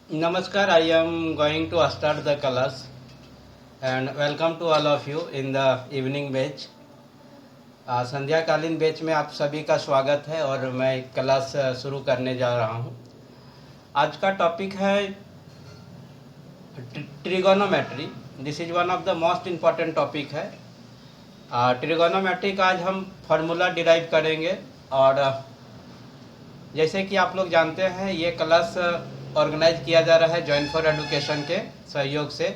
Namaskar, I am going to start the class and welcome to all of you in the evening batch. संध्याकालीन batch में आप सभी का स्वागत है और मैं क्लास शुरू करने जा रहा हूं। आज का टॉपिक है trigonometry. This is one of the most important topic है। ट्रिगोनोमेट्री का आज हम फार्मूला डिराइव करेंगे और जैसे कि आप लोग जानते हैं ये क्लास ऑर्गेनाइज किया जा रहा है जॉइन फॉर एडुकेशन के सहयोग से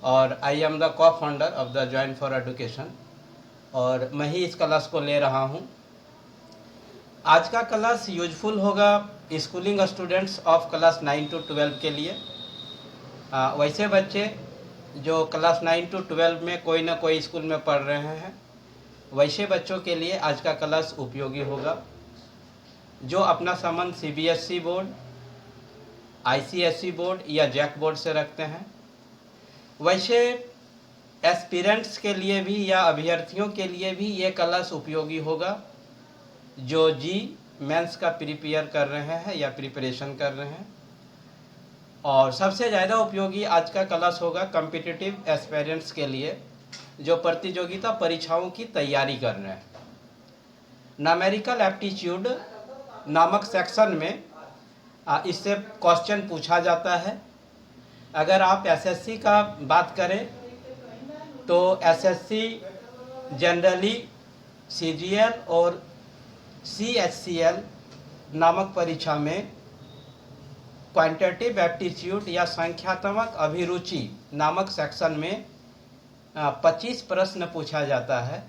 और आई एम द को founder of the join for education और मैं ही इस क्लास को ले रहा हूं। आज का क्लास यूजफुल होगा schooling students of class 9 to 12 के लिए। वैसे बच्चे जो क्लास 9 to 12 में कोई ना कोई स्कूल में पढ़ रहे हैं, वैसे बच्चों के लिए आज का क्लास उपयोगी होगा। जो अपना संबंध सीबीएसई बोर्ड, आईसीएसई बोर्ड या जैक बोर्ड से रखते हैं, वैसे एस्पिरेंट्स के लिए भी या अभ्यर्थियों के लिए भी ये क्लास उपयोगी होगा जो जी मेंस का प्रिपेयर कर रहे हैं या प्रिपरेशन कर रहे हैं। और सबसे ज़्यादा उपयोगी आज का क्लास होगा कॉम्पिटिटिव एस्पिरेंट्स के लिए जो प्रतियोगिता परीक्षाओं की तैयारी कर रहे हैं। न्यूमेरिकल एप्टीट्यूड नामक सेक्शन में इससे क्वेश्चन पूछा जाता है। अगर आप एसएससी का बात करें तो एसएससी जनरली सीजीएल और सीएचसीएल नामक परीक्षा में क्वांटिटेटिव एप्टीट्यूड या संख्यात्मक अभिरुचि नामक सेक्शन में 25 प्रश्न पूछा जाता है।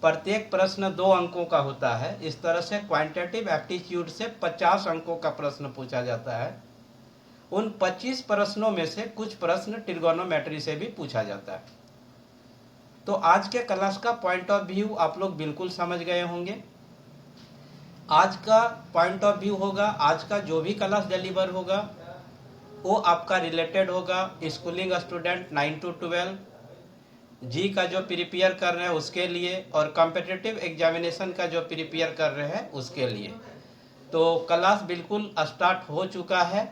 प्रत्येक प्रश्न 2 अंकों का होता है। इस तरह से क्वांटिटेटिव एप्टीट्यूड से 50 अंकों का प्रश्न पूछा जाता है। उन 25 प्रश्नों में से कुछ प्रश्न ट्रिगोनोमेट्री से भी पूछा जाता है। तो आज के क्लास का पॉइंट ऑफ व्यू आप लोग बिल्कुल समझ गए होंगे। आज का पॉइंट ऑफ व्यू होगा, आज का जो भी क्लास डिलीवर होगा वो आपका रिलेटेड होगा स्कूलिंग स्टूडेंट 9 to 12, जी का जो प्रिपेयर कर रहे हैं उसके लिए और कॉम्पिटिटिव एग्जामिनेशन का जो प्रिपेयर कर रहे हैं उसके लिए। तो क्लास बिल्कुल स्टार्ट हो चुका है।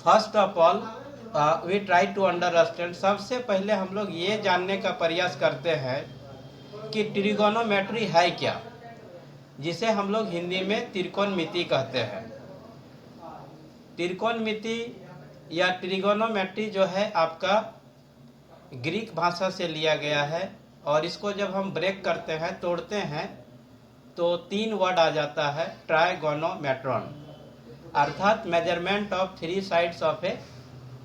First of all we try to understand. सबसे पहले हम लोग ये जानने का प्रयास करते हैं कि ट्रिगोनोमेट्री है क्या, जिसे हम लोग हिंदी में त्रिकोणमिति कहते हैं। त्रिकोणमिति या ट्रिगोनोमेट्री जो है आपका ग्रीक भाषा से लिया गया है और इसको जब हम ब्रेक करते हैं, तोड़ते हैं, तो 3 वर्ड आ जाता है ट्राइगोनोमेट्रॉन, अर्थात measurement of 3 sides of A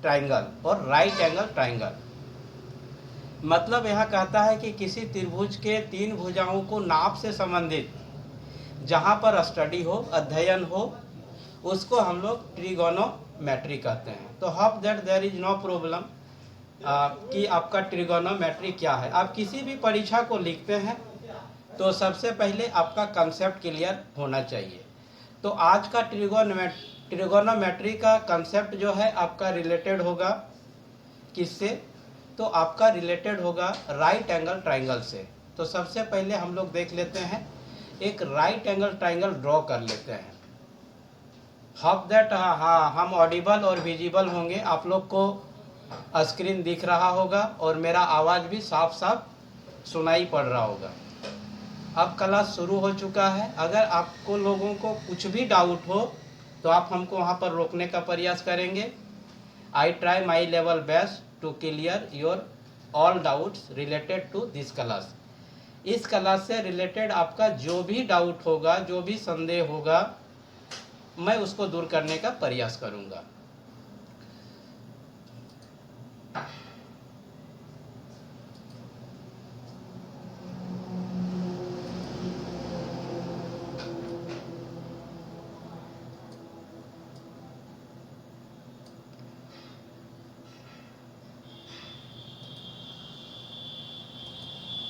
triangle और राइट एंगल ट्राइंगल। मतलब यहाँ कहता है कि किसी त्रिभुज के 3 भुजाओं को नाप से संबंधित जहाँ पर स्टडी हो, अध्ययन हो, उसको हम लोग ट्रिगोनोमेट्री कहते हैं। तो how that there is no problem कि आपका ट्रिगोनोमेट्री क्या है। आप किसी भी परीक्षा को लिखते हैं तो सबसे पहले आपका कंसेप्ट क्लियर होना चाहिए। तो आज का ट्रिगोनोमेट्री का कंसेप्ट जो है आपका रिलेटेड होगा किससे, तो आपका रिलेटेड होगा राइट एंगल ट्राइंगल से। तो सबसे पहले हम लोग देख लेते हैं, एक राइट एंगल ट्राइंगल ड्रॉ कर लेते हैं। हाउ दैट हाँ हम ऑडिबल और विजिबल होंगे, आप लोग को स्क्रीन दिख रहा होगा और मेरा आवाज़ भी साफ साफ सुनाई पड़ रहा होगा। अब क्लास शुरू हो चुका है। अगर आपको लोगों को कुछ भी डाउट हो तो आप हमको वहाँ पर रोकने का प्रयास करेंगे। I try my level best to clear your all doubts related to this class. इस क्लास से रिलेटेड आपका जो भी डाउट होगा, जो भी संदेह होगा, मैं उसको दूर करने का प्रयास करूँगा।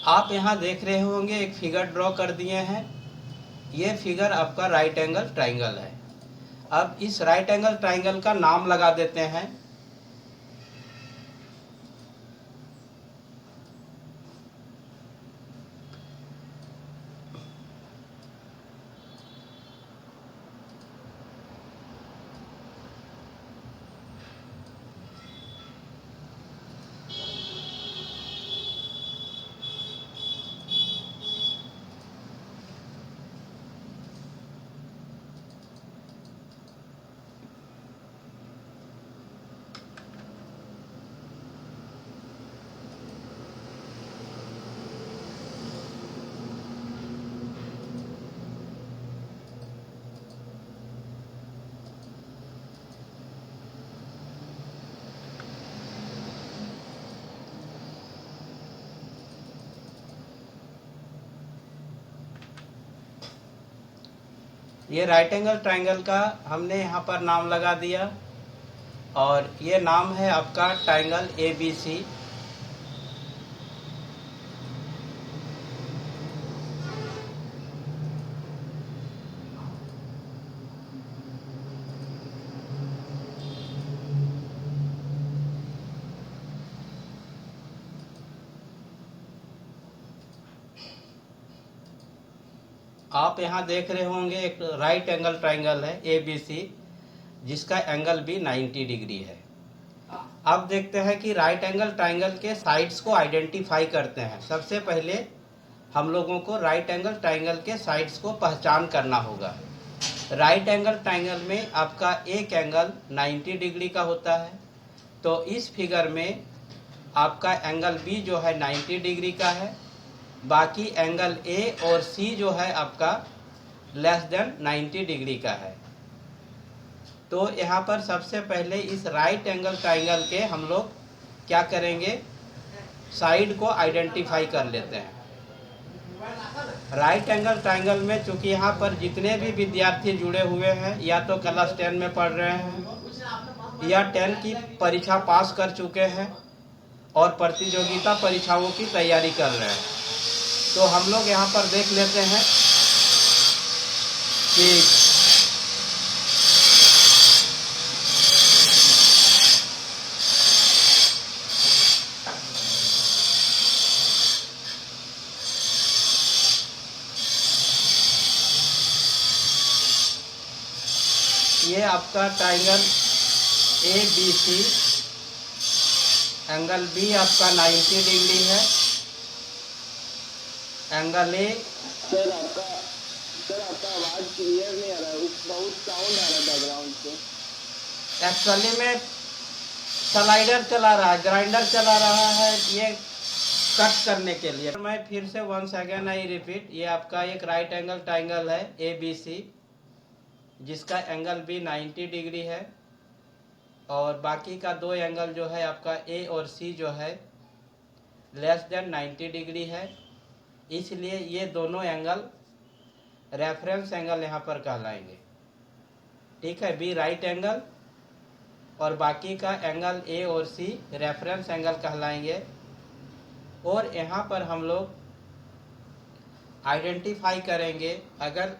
आप यहाँ देख रहे होंगे एक फिगर ड्रॉ कर दिए हैं। ये फिगर आपका राइट एंगल ट्राइंगल है। अब इस राइट एंगल ट्राइंगल का नाम लगा देते हैं। ये राइट एंगल ट्रायंगल का हमने यहाँ पर नाम लगा दिया और ये नाम है आपका ट्रायंगल ABC। आप यहाँ देख रहे होंगे एक राइट एंगल ट्रायंगल है ABC, जिसका एंगल भी 90 डिग्री है। अब देखते हैं कि राइट एंगल ट्रायंगल के साइड्स को आइडेंटिफाई करते हैं। सबसे पहले हम लोगों को राइट एंगल ट्रायंगल के साइड्स को पहचान करना होगा। राइट एंगल ट्रायंगल में आपका एक एंगल 90 डिग्री का होता है, तो इस फिगर में आपका एंगल B जो है 90 डिग्री का है, बाकी एंगल A और C जो है आपका लेस देन 90 डिग्री का है। तो यहाँ पर सबसे पहले इस राइट एंगल ट्रायंगल के हम लोग क्या करेंगे, साइड को आइडेंटिफाई कर लेते हैं। राइट एंगल ट्रायंगल में चूंकि यहाँ पर जितने भी विद्यार्थी जुड़े हुए हैं या तो क्लास 10 में पढ़ रहे हैं या 10 की परीक्षा पास कर चुके हैं और प्रतियोगिता परीक्षाओं की तैयारी कर रहे हैं, तो हम लोग यहाँ पर देख लेते हैं कि ये आपका ट्रायंगल ABC, एंगल B आपका 90 डिग्री है, एंगल A। सर आपका आवाज क्लियर नहीं आ रहा है, बहुत साउंड आ रहा है बैकग्राउंड से। एक्चुअली में स्लाइडर चला रहा है, ग्राइंडर चला रहा है, ये कट करने के लिए। मैं फिर से वंस अगेन आई रिपीट, ये आपका एक राइट एंगल ट्रायंगल है ABC, जिसका एंगल भी 90 डिग्री है और बाकी का दो एंगल जो है आपका A और C जो है लेस देन 90 डिग्री है, इसलिए ये दोनों एंगल रेफरेंस एंगल यहाँ पर कहलाएंगे। ठीक है, B राइट एंगल और बाकी का एंगल A और C रेफरेंस एंगल कहलाएंगे। और यहाँ पर हम लोग आइडेंटिफाई करेंगे, अगर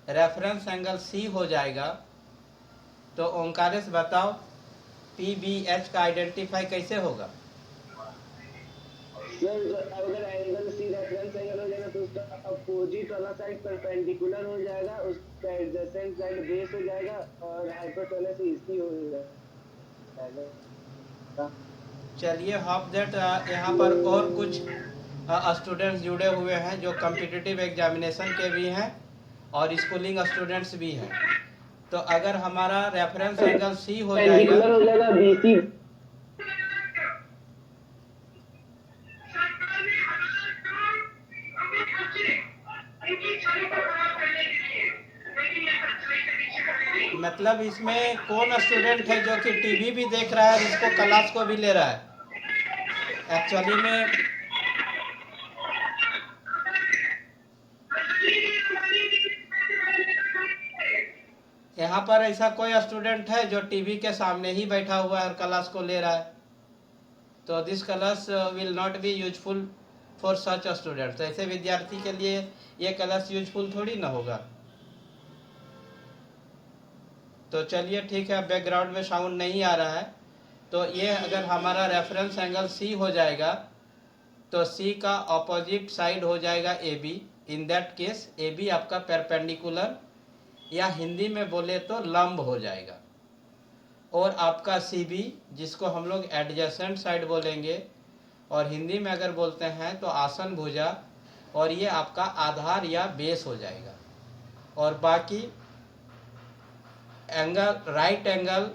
रेफरेंस एंगल C हो जाएगा तो ओंकारेश बताओ PBH का आइडेंटिफाई कैसे होगा? सर अगर एंगल C रेफरेंस एंगल हो जाएगा तो उसका अपोजिट वाला साइड परपेंडिकुलर हो जाएगा, उसका एडजेसेंट साइड बेस हो जाएगा और हाइपोटेनस AC हो जाएगा। चलिए होप दैट यहाँ पर और कुछ स्टूडेंट्स जुड़े हुए हैं जो कॉम्पिटिटिव एग्जामिनेशन के भी हैं और स्कूलिंग स्टूडेंट्स भी हैं। तो अगर हमारा रेफरेंस एंगल C हो जाएगा BC। मतलब इसमें कौन स्टूडेंट है जो कि टीवी भी देख रहा है, जिसको क्लास को भी ले रहा है? एक्चुअली में यहाँ पर ऐसा कोई स्टूडेंट है जो टीवी के सामने ही बैठा हुआ है और क्लास को ले रहा है, तो this class will not be useful for such students. ऐसे विद्यार्थी के लिए ये क्लास यूजफुल थोड़ी ना होगा। तो चलिए ठीक है, बैकग्राउंड में साउंड नहीं आ रहा है। तो ये अगर हमारा रेफरेंस एंगल C हो जाएगा तो C का ऑपोजिट साइड हो जाएगा AB। In that case AB आपका परपेंडिकुलर या हिंदी में बोले तो लंब हो जाएगा, और आपका CB जिसको हम लोग एडजेसेंट साइड बोलेंगे और हिंदी में अगर बोलते हैं तो आसन भुजा, और ये आपका आधार या बेस हो जाएगा। और बाकी एंगल राइट एंगल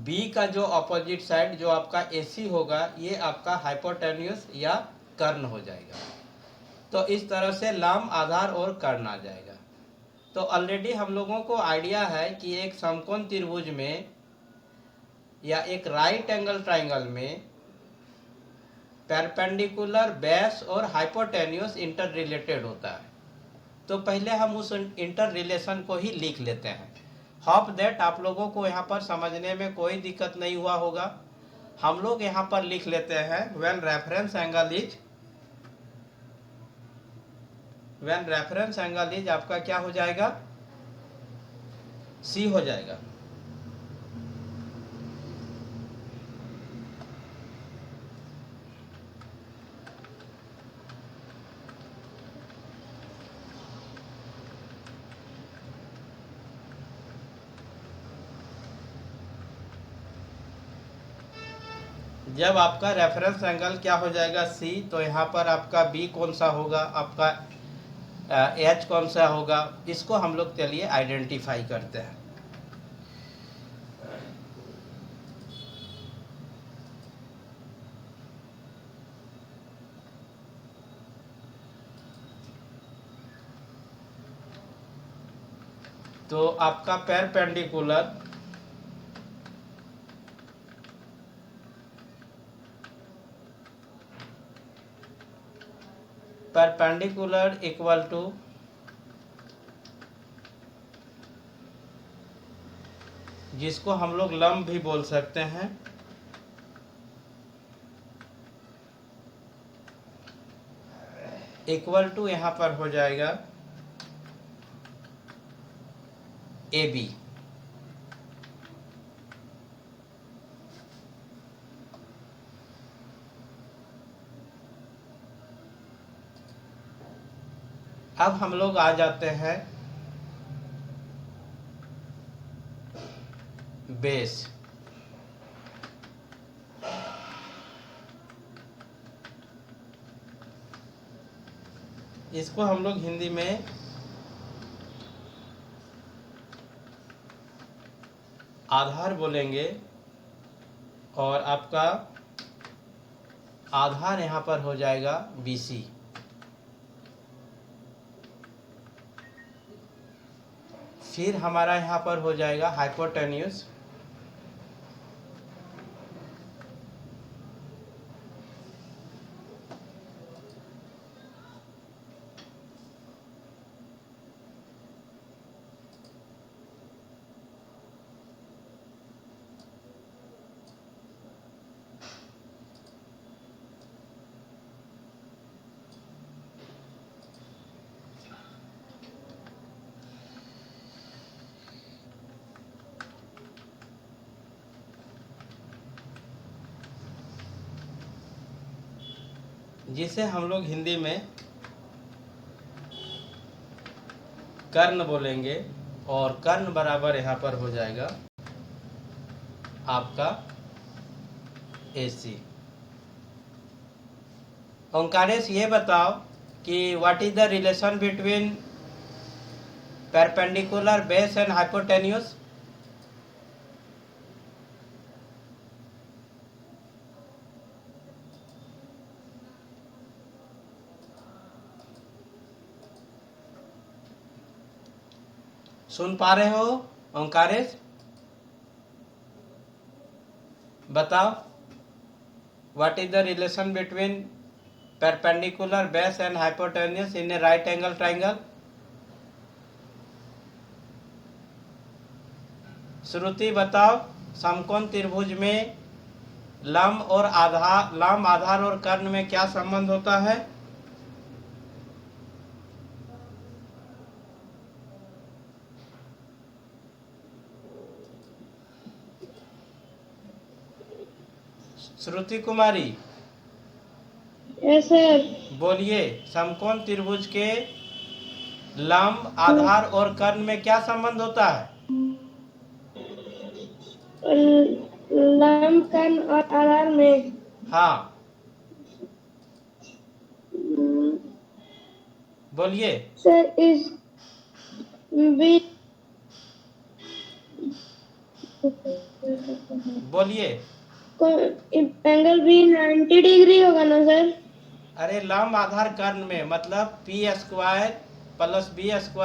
B का जो ऑपोजिट साइड जो आपका AC होगा, ये आपका हाइपोटेन्यूस या कर्ण हो जाएगा। तो इस तरह से लंब, आधार और कर्ण आ जाएगा। तो ऑलरेडी हम लोगों को आइडिया है कि एक समकोण त्रिभुज में या एक राइट एंगल ट्रायंगल में परपेंडिकुलर, बेस और हाइपोटेन्यूस इंटर रिलेटेड होता है। तो पहले हम उस इंटर रिलेशन को ही लिख लेते हैं। होप दैट आप लोगों को यहाँ पर समझने में कोई दिक्कत नहीं हुआ होगा। हम लोग यहाँ पर लिख लेते हैं व्हेन रेफरेंस एंगल इज आपका क्या हो जाएगा, सी हो जाएगा। जब आपका रेफरेंस एंगल क्या हो जाएगा, सी, तो यहाँ पर आपका बी कौन सा होगा, आपका एच कौन सा होगा, इसको हम लोग चलिए आइडेंटिफाई करते हैं। तो आपका परपेंडिकुलर इक्वल टू जिसको हम लोग लंब भी बोल सकते हैं, इक्वल टू यहाँ पर हो जाएगा ए बी। अब हम लोग आ जाते हैं बेस। इसको हम लोग हिंदी में आधार बोलेंगे, और आपका आधार यहाँ पर हो जाएगा BC। फिर हमारा यहाँ पर हो जाएगा हाइपोटेन्यूस, जिसे हम लोग हिंदी में कर्ण बोलेंगे, और कर्ण बराबर यहाँ पर हो जाएगा आपका AC। ओंकारेश, ये बताओ कि what is the relation between perpendicular base and hypotenuse? सुन पा रहे हो ओंकारेश? बताओ what is the relation between perpendicular base and hypotenuse in a right angle triangle? Shruti बताओ, समकोण त्रिभुज में लंब आधार और कर्ण में क्या संबंध होता है? श्रुति कुमारी, यस सर। बोलिए, समकोण त्रिभुज के लंब आधार और कर्ण में क्या संबंध होता है? लंब, कर्ण और आधार में, हाँ, बोलिए सर इस बीच बोलिए। एंगल भी 90 डिग्री होगा ना सर? अरे लंब आधार कर्ण में मतलब P² + B² =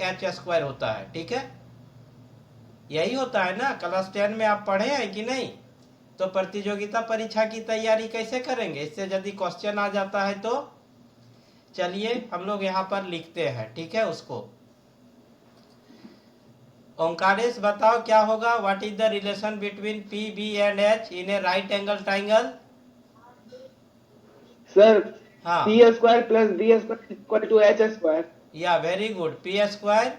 H² होता है, ठीक है? यही होता है ना। क्लास 10 में आप पढ़े हैं कि नहीं? तो प्रतियोगिता परीक्षा की तैयारी कैसे करेंगे? इससे यदि क्वेश्चन आ जाता है तो चलिए हम लोग यहाँ पर लिखते हैं, ठीक है। उसको ओंकारेश बताओ क्या होगा, what is the relation between P B and H in a right angle triangle. Sir हाँ, P square plus B square equal to H square. Yeah very good, P square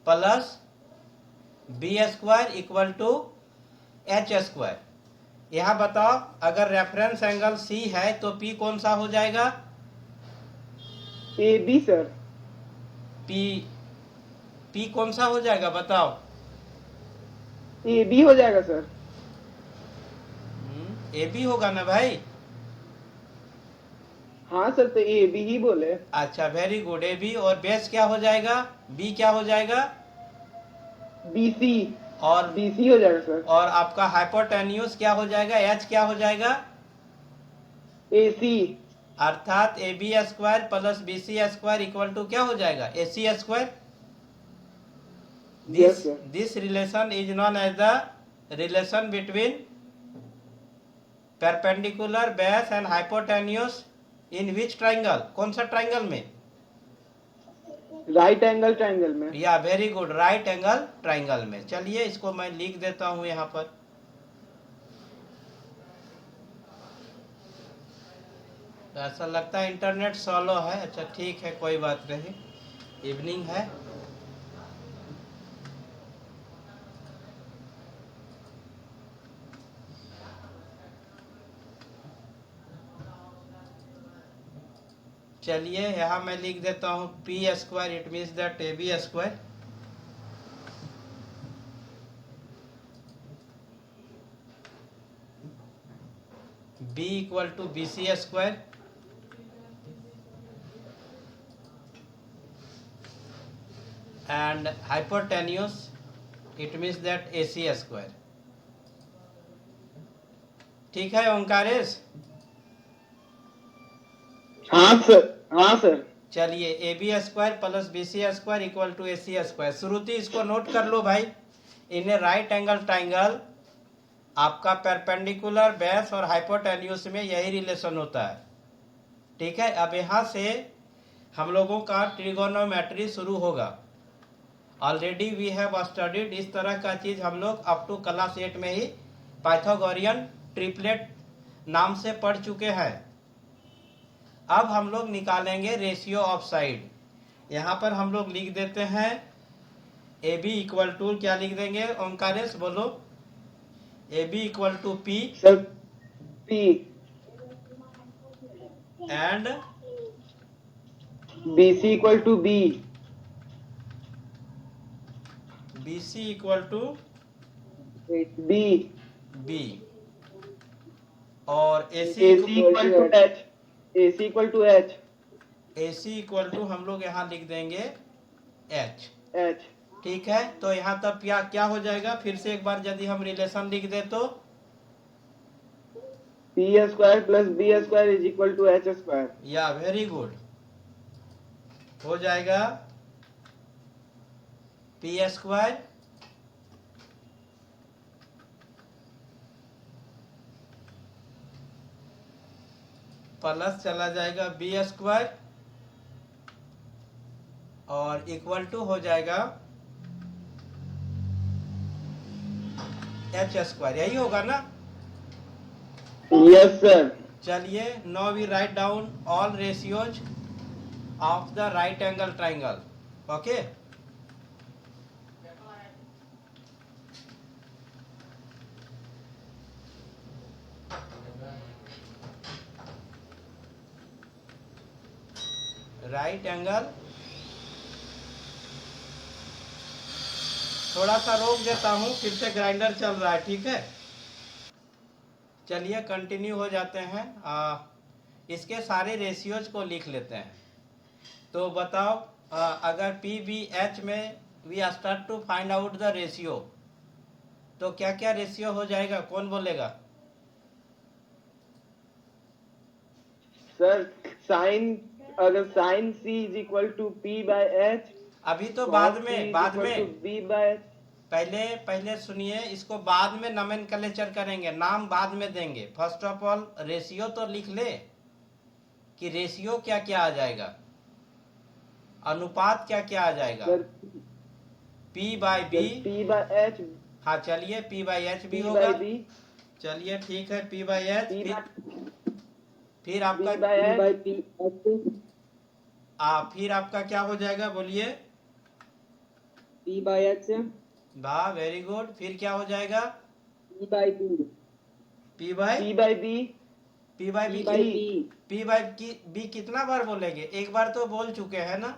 plus B square equal to H square. यहाँ बताओ अगर reference angle C है तो P कौन सा हो जाएगा। A B sir. P P कौन सा हो जाएगा बताओ। ए बी हो जाएगा सर। ए बी होगा ना भाई। हाँ सर, तो ए बी ही बोले। अच्छा वेरी गुड, ए बी। और बेस क्या हो जाएगा, बी क्या हो जाएगा। B C. और बी सी हो जाएगा सर। और आपका हाइपोटेन्यूज क्या हो जाएगा, एच क्या हो जाएगा। A C. अर्थात A B square plus B C square equal to क्या हो जाएगा, A C square. Yes sir. This relation is known as the relation between perpendicular base and hypotenuse in which triangle, कौन सा triangle में। Right angle triangle में। Yeah very good, right angle triangle में। चलिए इसको मैं लिख देता हूं यहाँ पर। ऐसा लगता है इंटरनेट स्लो है। अच्छा ठीक है, कोई बात नहीं, इवनिंग है। चलिए यहाँ मैं लिख देता हूँ P square, it means that A B square B equal to B C square and hypotenuse, it means that AC square। ठीक है ओंकारेश। हाँ सर, हाँ सर। चलिए A B square plus B C square equal to A C square. Shruti इसको note कर लो भाई। In a right angle triangle आपका परपेंडिकुलर बेस और हाइपोटेन्यूज में यही रिलेशन होता है, ठीक है। अब यहाँ से हम लोगों का ट्रिगोनोमेट्री शुरू होगा। ऑलरेडी वी हैव स्टडीड, इस तरह का चीज हम लोग अप टू क्लास 8 में ही पाइथागोरियन ट्रिपलेट नाम से पढ़ चुके हैं। अब हम लोग निकालेंगे रेशियो ऑफ साइड। यहाँ पर हम लोग लिख देते हैं ए बी इक्वल टू, क्या लिख देंगे ओंकारेश बोलो। A B equal to P sir P and B C equal to B. B C equal to B. B और A A C C equal to H. A C equal to H. A C equal to हम लोग यहाँ लिख देंगे H. H. ठीक है, तो यहाँ तक क्या क्या हो जाएगा, फिर से एक बार यदि हम रिलेशन लिख दे तो P square plus B square is equal to H square. Yeah very good, हो जाएगा पी स्क्वायर प्लस चला जाएगा बी स्क्वायर और इक्वल टू हो जाएगा एच स्क्वायर। यही होगा ना। Yes sir. चलिए now we write down all ratios of the right angle triangle. Okay, right angle, थोड़ा सा रोक देता हूं, फिर से ग्राइंडर चल रहा है, ठीक है। चलिए कंटिन्यू हो जाते हैं। इसके सारे रेशियोज को लिख लेते हैं। तो बताओ अगर पी बी एच में we start to find out the ratio, तो क्या क्या रेशियो हो जाएगा, कौन बोलेगा। सर साइन, अगर sine C is equal to P by H. अभी तो बाद में बी बाय एच। पहले सुनिए, इसको बाद में नोमेनक्लेचर करेंगे, नाम बाद में देंगे। फर्स्ट ऑफ ऑल रेशियो तो लिख ले। कि रेशियो क्या क्या आ जाएगा, अनुपात क्या क्या आ जाएगा? Sir P by B. P by H, हाँ चलिए P बाई एच भी P होगा। बाय B, चलिए ठीक है P बाई एच। P फिर आपका बाय H, फिर आपका क्या हो जाएगा बोलिए? P बाय H, वाह वेरी गुड। फिर क्या हो जाएगा? P by B, P by P by B, P by P by B, P by B कितना बार बोलेंगे? एक बार तो बोल चुके हैं ना।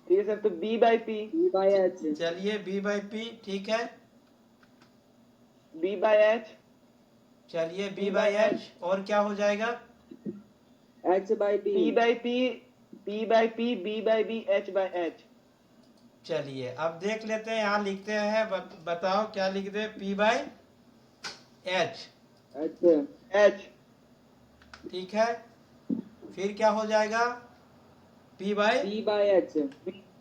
ठीक है सर, तो B by P, B by H, चलिए B बाई P ठीक है। B बाय H, चलिए B P by by H, और क्या हो जाएगा? H by P, P by P, P by P, B by B, H by H। चलिए अब देख लेते हैं, यहाँ लिखते हैं, बताओ क्या लिख दे? P by H. H, ठीक है। फिर क्या हो जाएगा? P by B by H,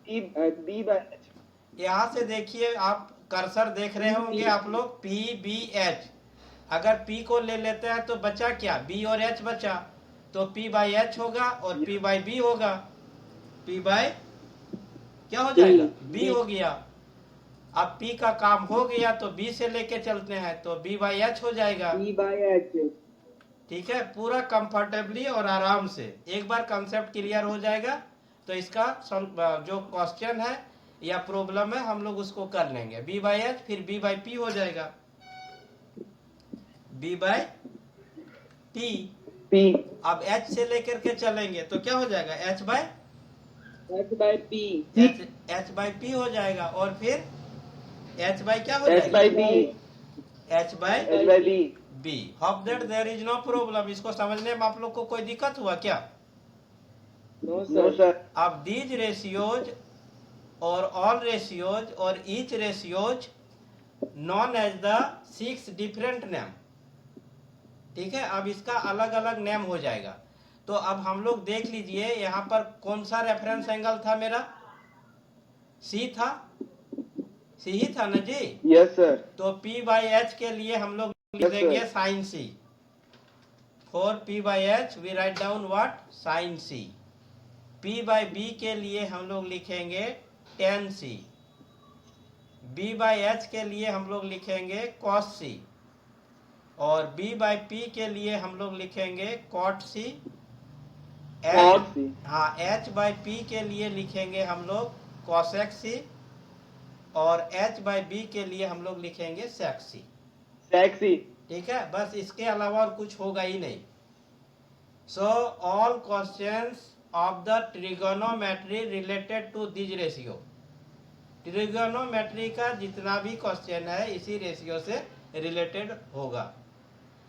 B by H। यहाँ से देखिए, आप कर्सर देख रहे होंगे आप लोग, P B H। अगर P को ले लेते हैं तो बचा क्या? B और H बचा, तो P बाई H होगा और P बाई B होगा। P बाई क्या हो जाएगा? B हो गया। अब P का काम हो गया तो B से लेके चलते हैं, तो B बाई H हो जाएगा। B by H। ठीक है, पूरा कंफर्टेबली और आराम से एक बार कंसेप्ट क्लियर हो जाएगा तो इसका जो क्वेश्चन है या प्रॉब्लम है हम लोग उसको कर लेंगे। B बाई एच फिर B बाई P हो जाएगा। B by P। अब H से लेकर के चलेंगे तो क्या हो जाएगा? H by P, H by P हो जाएगा। और फिर H बाई क्या हो H जाएगा? By B, H by H by B। B। Hope that there is no problem. इसको समझने में आप लोग को कोई दिक्कत हुआ क्या? No sir. अब दीज रेशियोज और ऑल रेशियोज और each ratios known as the 6 different name. ठीक है, अब इसका अलग अलग नेम हो जाएगा। तो अब हम लोग देख लीजिए, यहाँ पर कौन सा रेफरेंस एंगल था मेरा? सी था, सी ही था ना जी? Yes sir. तो P बाई एच के लिए हम लोग लिख देंगे sine C. For P by H we write down what? Sine C. P by B के लिए हम लोग लिखेंगे tan C. B by H के लिए हम लोग लिखेंगे कॉस सी। और B बाई P के लिए हम लोग लिखेंगे कॉट सी। हाँ, H बाई P के लिए लिखेंगे हम लोग कॉसेक सी। और H बाई B के लिए हम लोग लिखेंगे सेक सी। ठीक है, बस इसके अलावा और कुछ होगा ही नहीं। So all questions of the trigonometry related to this ratio. Trigonometry का जितना भी क्वेश्चन है इसी रेशियो से रिलेटेड होगा।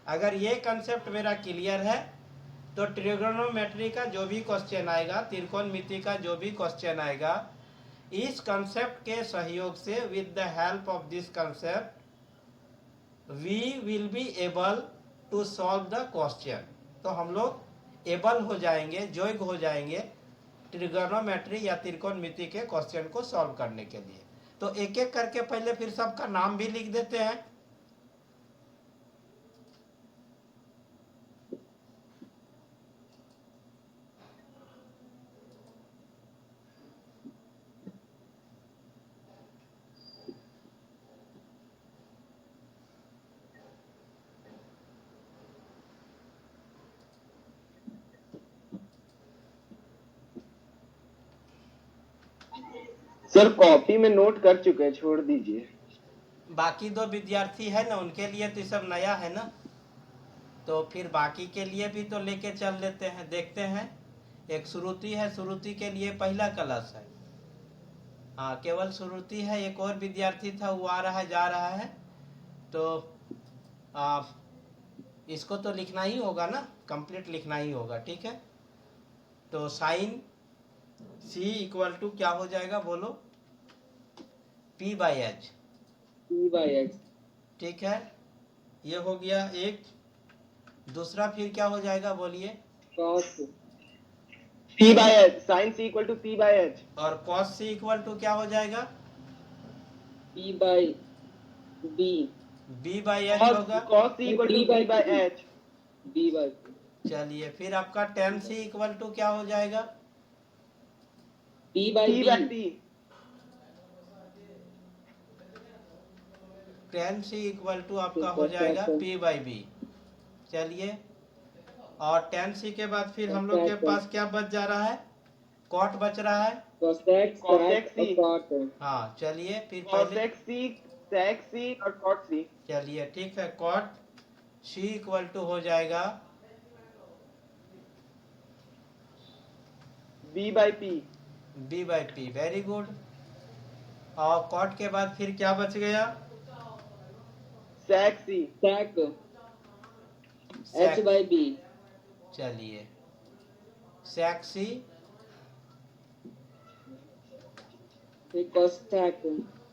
अगर ये कंसेप्ट मेरा क्लियर है तो ट्रिगोनोमेट्री का जो भी क्वेश्चन आएगा, त्रिकोणमिति का जो भी क्वेश्चन आएगा, इस कंसेप्ट के सहयोग से, with the help of this concept we will be able to solve the question. तो हम लोग एबल हो जाएंगे, योग्य हो जाएंगे ट्रिगोनोमेट्री या त्रिकोणमिति के क्वेश्चन को सॉल्व करने के लिए। तो एक एक करके पहले फिर सबका नाम भी लिख देते हैं। सर कॉपी में नोट कर चुके हैं, छोड़ दीजिए। बाकी दो विद्यार्थी है ना, उनके लिए तो सब नया है ना, तो फिर बाकी के लिए भी तो लेके चल लेते हैं। देखते हैं, एक श्रुति है, श्रुति के लिए पहला क्लास है। हाँ, केवल श्रुति है। एक और विद्यार्थी था, वो आ रहा है, जा रहा है। तो इसको तो लिखना ही होगा ना, कंप्लीट लिखना ही होगा। ठीक है, तो साइन सी इक्वल टू क्या हो जाएगा बोलो? P by H. ठीक है, ये हो गया एक। दूसरा फिर क्या हो जाएगा बोलिए? P by H, sine C equal to P by H. और cos सी इक्वल टू क्या हो जाएगा? P by B। B by H होगा। cos C equal to B by H. B by चलिए फिर आपका टेन सी इक्वल टू क्या हो जाएगा? P by P by B. P. Tan C equal to आपका हो जाएगा P बाई बी। चलिए, और टेन सी के बाद फिर हम लोग के पास क्या बच जा रहा है? कॉट बच रहा है। Cosec, Cosec sec, C. और cot. हाँ चलिए फिर पहले, Cosec C, sec C और cot C. चलिए ठीक है, कॉट सी इक्वल टू हो जाएगा B by P. B by P. Very good. और कॉट के बाद फिर क्या बच गया? Sec C. Sec, Sec. H by B. चलिए, sec सी फिर cosec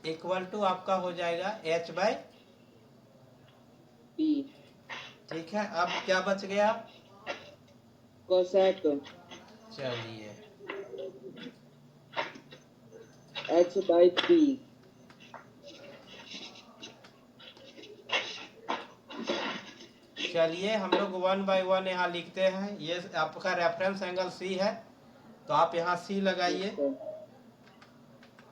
इक्वल टू आपका हो जाएगा एच बाई। B. ठीक है, अब क्या बच गया? Cosec चलिए, H by P. चलिए हम लोग वन बाई वन यहाँ लिखते हैं। ये आपका रेफरेंस एंगल सी है, तो आप यहाँ सी लगाइए।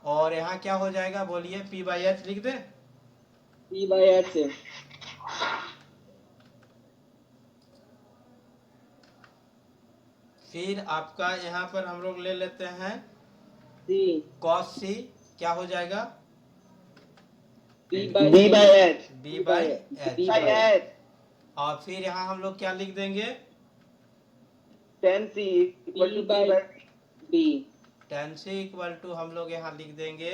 और यहाँ क्या हो जाएगा बोलिए? पी बाई एच लिख दे। P by H. फिर आपका यहाँ पर हम लोग ले लेते हैं C. कॉस सी। क्या हो जाएगा? P by B by H. B by B H. By H. और फिर यहाँ हम लोग क्या लिख देंगे? Tan C equal to P P by by B. Tan C equal to हम लोग यहाँ लिख देंगे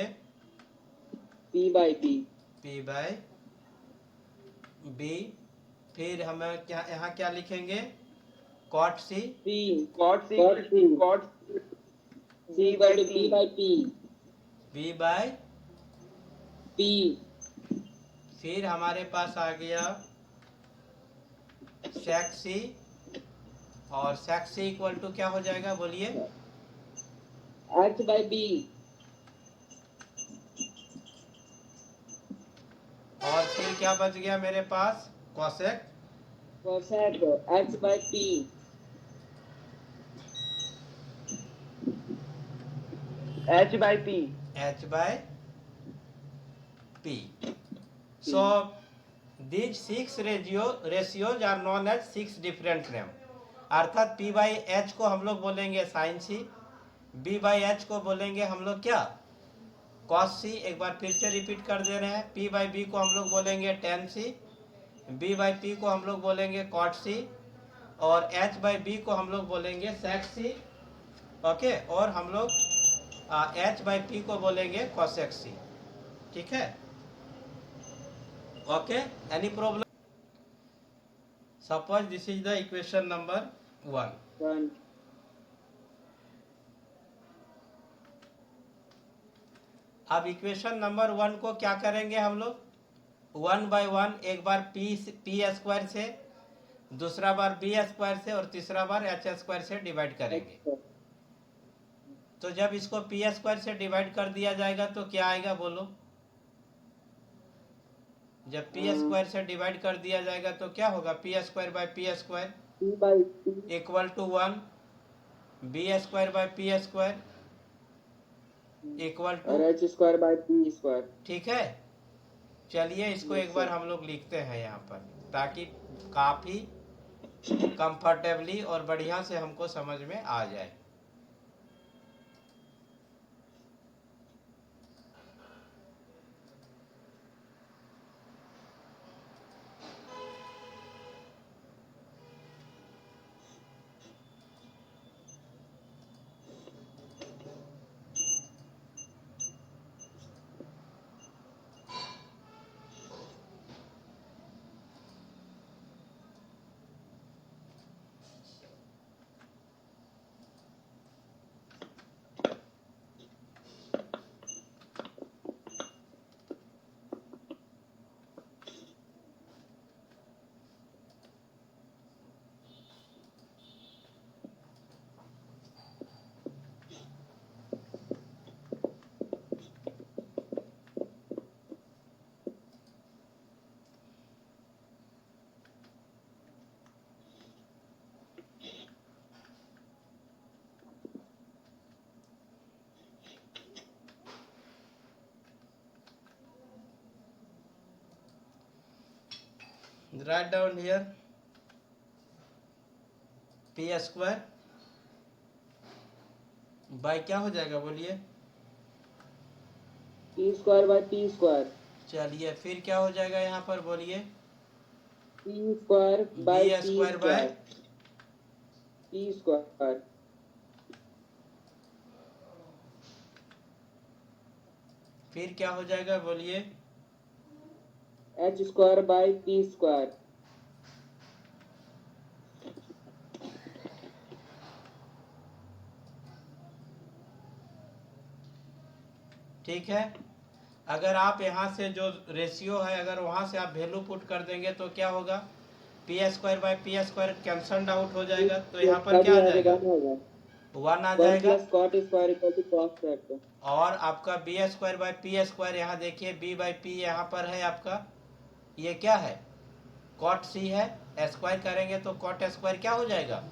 P by B. P by B. फिर हमें क्या यहाँ क्या लिखेंगे? Cot C. P. cot C Cot C. cot C equal to P by P. B by. P. फिर हमारे पास आ गया सेक सी। और सेक सी इक्वल टू क्या हो जाएगा बोलिए? H by B. और फिर क्या बच गया मेरे पास? Cosec. Cosec H by P. H by P. H by P. So these six ratios are known as six different name. अर्थात पी बाई एच को हम लोग बोलेंगे sine C, B by H को बोलेंगे हम लोग क्या? Cos C. एक बार फिर से रिपीट कर दे रहे हैं। पी बाई बी को हम लोग बोलेंगे tan C, B by P को हम लोग बोलेंगे कॉट सी, और एच बाई बी को हम लोग बोलेंगे सेक सी। ओके, और हम लोग एच बाई पी को बोलेंगे कॉसेक सी। ठीक है, okay. Any problem? Suppose this is the equation number 1। 1. अब इक्वेशन नंबर 1 को क्या करेंगे हम लोग? 1 बाई 1, एक बार पी स्क्वायर से, दूसरा बार बी स्क्वायर से, और तीसरा बार एच स्क्वायर से डिवाइड करेंगे। तो जब इसको पी स्क्वायर से डिवाइड कर दिया जाएगा तो क्या आएगा बोलो? जब पी स्क्वायर से डिवाइड कर दिया जाएगा तो क्या होगा? P square by P square P by P. Equal to 1, B square by P square equal और to. H square by P square. ठीक है, चलिए इसको Yes, एक बार sir. हम लोग लिखते हैं यहाँ पर, ताकि काफी कंफर्टेबली और बढ़िया से हमको समझ में आ जाए। Right down here P square by क्या हो जाएगा बोलिए? P square by P square. चलिए फिर क्या हो जाएगा यहाँ पर बोलिए? P square by B P square by square. P square. फिर क्या हो जाएगा बोलिए? H square by P square. ठीक है। अगर आप यहाँ से जो रेशियो है अगर वहाँ से आप वैल्यू पुट कर देंगे तो क्या होगा? P square by P square cancelled out हो जाएगा, तो यहाँ पर क्या आ जाएगा? 1 आ 1 जाएगा। plus cot square equal to cos square. और आपका B square by P square यहाँ देखिए बी बाई पी यहाँ पर है आपका, ये क्या है? कॉट सी है। स्क्वायर करेंगे तो कॉट स्क्वायर क्या हो जाएगा?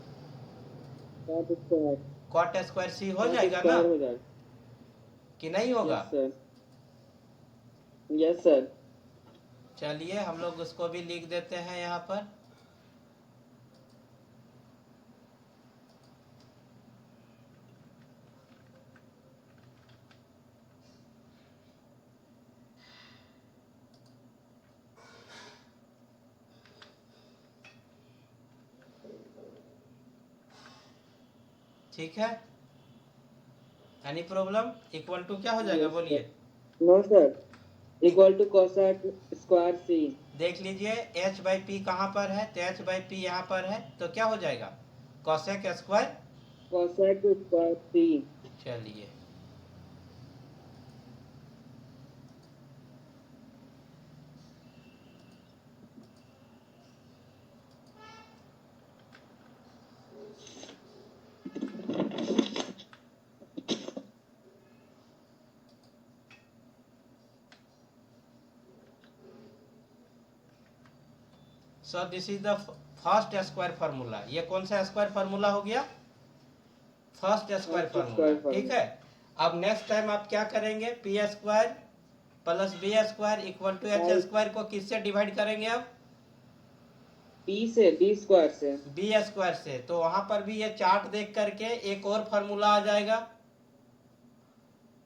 Cot square. कॉट स्क्वायर सी हो Cot जाएगा ना, square हो जाएगा. कि नहीं होगा? Yes sir. Yes sir. चलिए हम लोग उसको भी लिख देते हैं यहाँ पर। ठीक है, एनी प्रॉब्लम? इक्वल टू क्या हो जाएगा Yes, बोलिए? No sir. Equal to cosec square C. देख लीजिए h बाई पी कहाँ पर है, तो h बाई पी यहाँ पर है, तो क्या हो जाएगा? Cosec square. Cosec square C. चलिए so this is the first square formula. ये कौन सा स्क्वायर फार्मूला हो गया? First square First formula. square ठीक है, अब नेक्स्ट टाइम आप क्या करेंगे? P square plus B square equal to H square को किससे डिवाइड करेंगे? अब P से D square से. बी स्क्वायर से। तो वहां पर भी ये चार्ट देख करके एक और फार्मूला आ जाएगा।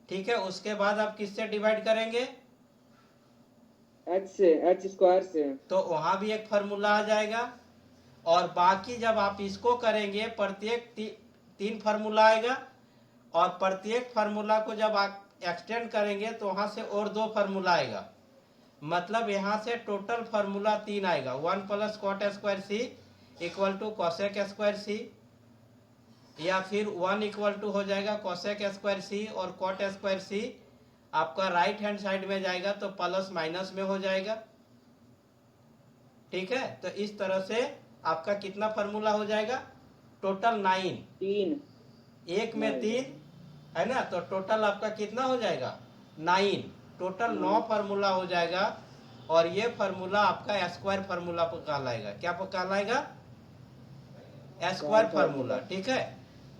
ठीक है, उसके बाद आप किससे डिवाइड करेंगे? H से H square से. तो वहां भी एक फार्मूला आ जाएगा। और बाकी जब आप इसको करेंगे प्रत्येक तीन फार्मूला आएगा, और प्रत्येक फार्मूला को जब आप एक्सटेंड करेंगे तो वहां से और दो फार्मूला आएगा। मतलब यहाँ से टोटल फार्मूला 3 आएगा। 1 plus cot square C equal to cosec square C, या फिर 1 इक्वल टू हो जाएगा कॉसेक स्क्वायर सी और कॉट स्क्वायर सी आपका राइट हैंड साइड में जाएगा तो प्लस माइनस में हो जाएगा। ठीक है, तो इस तरह से आपका कितना फार्मूला हो जाएगा? टोटल 9। 3. एक में 3 है ना, तो टोटल आपका कितना हो जाएगा? 9। टोटल 9 फार्मूला हो जाएगा। और ये फार्मूला आपका स्क्वायर फार्मूला कहलाएगा। क्या कहलाएगा? Square formula. ठीक है,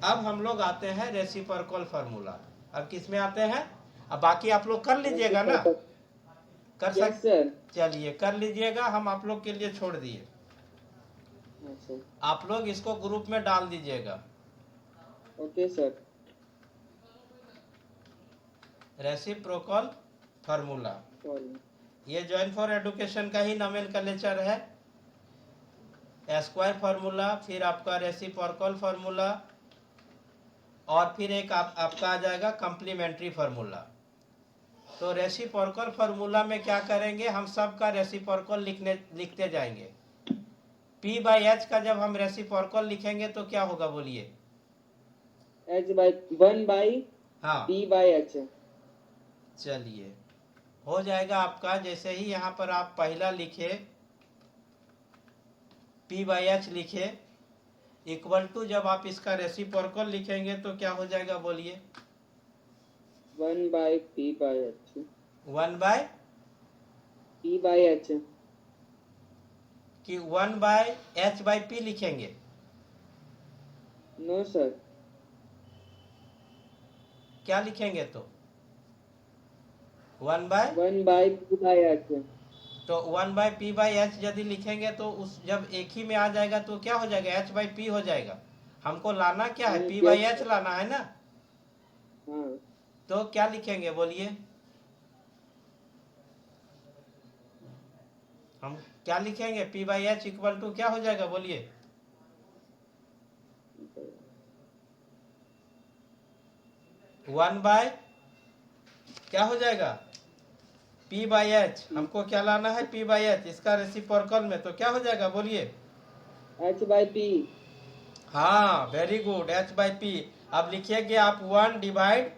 अब हम लोग आते हैं रेसिप्रोकल फार्मूला। अब किस में आते हैं? अब बाकी आप लोग कर लीजिएगा ना, कर Yes सकते? sir. चलिए कर लीजिएगा, हम आप लोग के लिए छोड़ दिए। अच्छा. आप लोग इसको ग्रुप में डाल दीजिएगा। Okay sir. Reciprocal formula, Sorry. ये जॉइन फॉर एडुकेशन का ही नोमेनक्लेचर है। स्क्वायर फार्मूला, फिर आपका रेसिप्रोकल फार्मूला, और फिर एक आपका आ जाएगा कम्प्लीमेंट्री फार्मूला। तो रेसिप्रोकल फार्मूला में क्या करेंगे? हम सब का रेसिप्रोकल लिखते जाएंगे। P बाई एच का जब हम रेसिप्रोकल लिखेंगे तो क्या होगा बोलिए? H by 1 by हाँ P by H. चलिए हो जाएगा आपका। जैसे ही यहाँ पर आप पहला लिखे P बाई एच लिखे इक्वल टू, जब आप इसका रेसिप्रोकल लिखेंगे तो क्या हो जाएगा बोलिए? 1 by P by H. 1 by P by H. कि 1 बाय एच बाई पी लिखेंगे? No sir. क्या लिखेंगे? तो 1 by, 1 by P by H. तो 1/p/h यदि लिखेंगे तो उस जब एक ही में आ जाएगा तो क्या हो जाएगा, h/p हो जाएगा। हमको लाना क्या है, p/h लाना है ना। हाँ तो क्या लिखेंगे बोलिए, हम क्या लिखेंगे, p/h इक्वल टू क्या हो जाएगा बोलिए, 1 बाय क्या हो जाएगा, p/h। हमको क्या लाना है, p/h, इसका रेसिप्रोकल में तो क्या हो जाएगा बोलिए। h/p। हाँ वेरी गुड, h/p। अब लिखिएगे आप 1 डिवाइड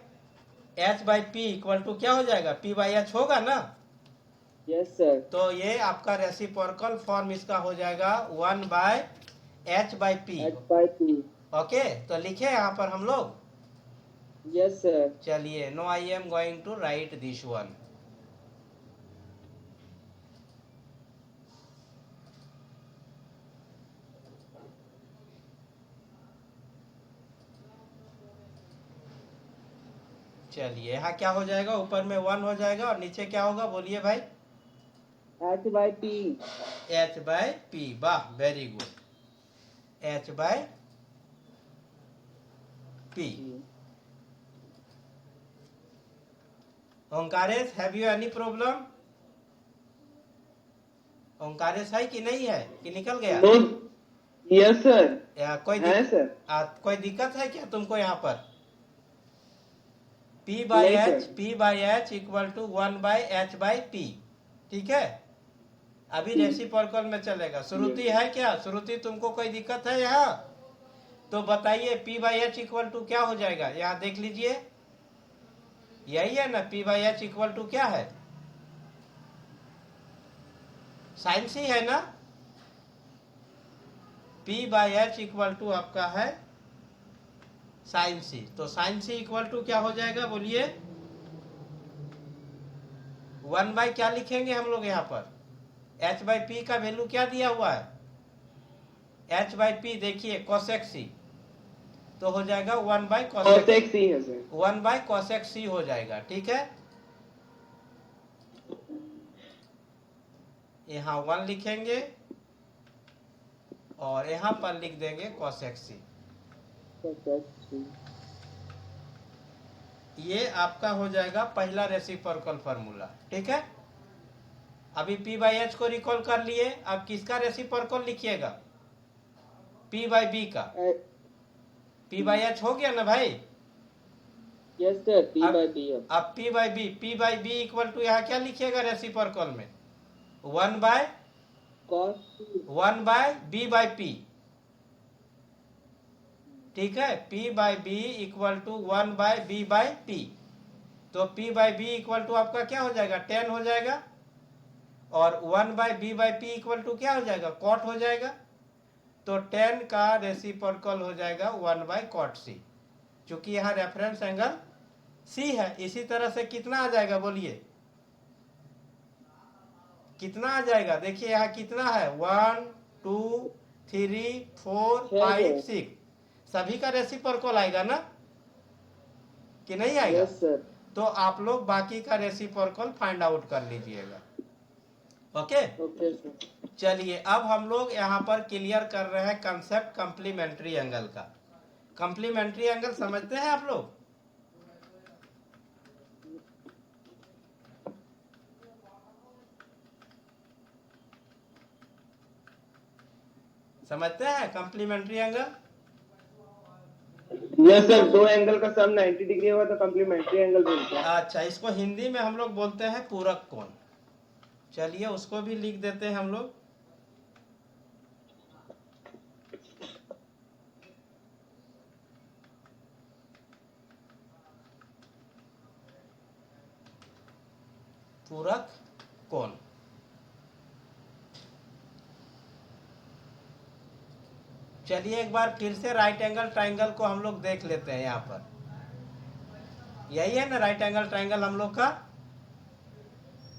h/p इक्वल टू क्या हो जाएगा, p/h होगा ना। Yes sir. तो ये आपका रेसिप्रोकल फॉर्म इसका हो जाएगा 1/h/p। h/p। ओके, तो लिखे यहाँ पर हम लोग। Yes sir. चलिए, no I am going to write this one. चलिए, यहाँ क्या हो जाएगा, ऊपर में 1 हो जाएगा और नीचे क्या होगा बोलिए भाई, h/p। h/p। वाह very good, h/p। Onkaresh, have you any problem? Onkaresh है कि नहीं है, कि निकल गया? Yes sir. कोई है सर। कोई दिक्कत है क्या तुमको यहाँ पर? नहीं p/h sir. p/h equal to 1/h/p। ठीक है, अभी रेसिप्रोकल में चलेगा। श्रुति है क्या, श्रुति तुमको कोई दिक्कत है यहाँ? तो बताइए p/h इक्वल टू क्या हो जाएगा, यहाँ देख लीजिए, यही है ना, p/h इक्वल टू क्या है, साइन सी है ना। p/h इक्वल टू आपका है साइन सी। तो साइन सी इक्वल टू क्या हो जाएगा बोलिए, 1 बाय क्या लिखेंगे हम लोग यहाँ पर, h/p का वैल्यू क्या दिया हुआ है, h/p देखिए कोसेक सी, तो हो जाएगा 1 बाय कोसेक सी है सर। 1 बाय कोसेक सी हो जाएगा। ठीक है, यहाँ 1 लिखेंगे और यहाँ पर लिख देंगे कोसेक सी। ये आपका हो जाएगा पहला रेसिप्रोकल फार्मूला। ठीक है, अभी p/h को रिकॉल कर लिए, अब किसका रेसिप्रोकल लिखिएगा, p/b का। p/h हो गया ना भाई। Yes sir. p/b। अब p/b इक्वल टू यहाँ क्या लिखिएगा रेसिप्रोकल में, 1 बाय b/p। ठीक है, p/b equal to 1 bye b/p। तो p/b इक्वल टू आपका क्या हो जाएगा, 10 हो जाएगा, और 1 बाय b/p इक्वल टू क्या हो जाएगा, कॉट हो जाएगा। तो 10 का रेसिप्रोकल हो जाएगा 1 बाय कॉट सी, क्योंकि यहाँ रेफरेंस एंगल सी है। इसी तरह से कितना आ जाएगा बोलिए, कितना आ जाएगा, देखिए यहाँ कितना है, 1 2 3 4 5 6, सभी का रेसिप्रोकल आएगा ना कि नहीं आएगा? Yes sir. तो आप लोग बाकी का रेसिप्रोकल फाइंड आउट कर लीजिएगा। Okay okay sir. चलिए, अब हम लोग यहाँ पर क्लियर कर रहे हैं कंसेप्ट कम्प्लीमेंट्री एंगल का। कम्प्लीमेंट्री एंगल समझते हैं आप लोग? समझते हैं कम्प्लीमेंट्री एंगल? यस सर, दो एंगल का सम 90 डिग्री होगा तो कम्प्लीमेंट्री एंगल बोलते हैं। अच्छा, इसको हिंदी में हम लोग बोलते हैं पूरक कोण। चलिए, उसको भी लिख देते हैं हम लोग। पूरक कोण। चलिए, एक बार फिर से राइट एंगल ट्राइंगल को हम लोग देख लेते हैं। यहाँ पर यही है ना राइट एंगल ट्राइंगल हम लोग का।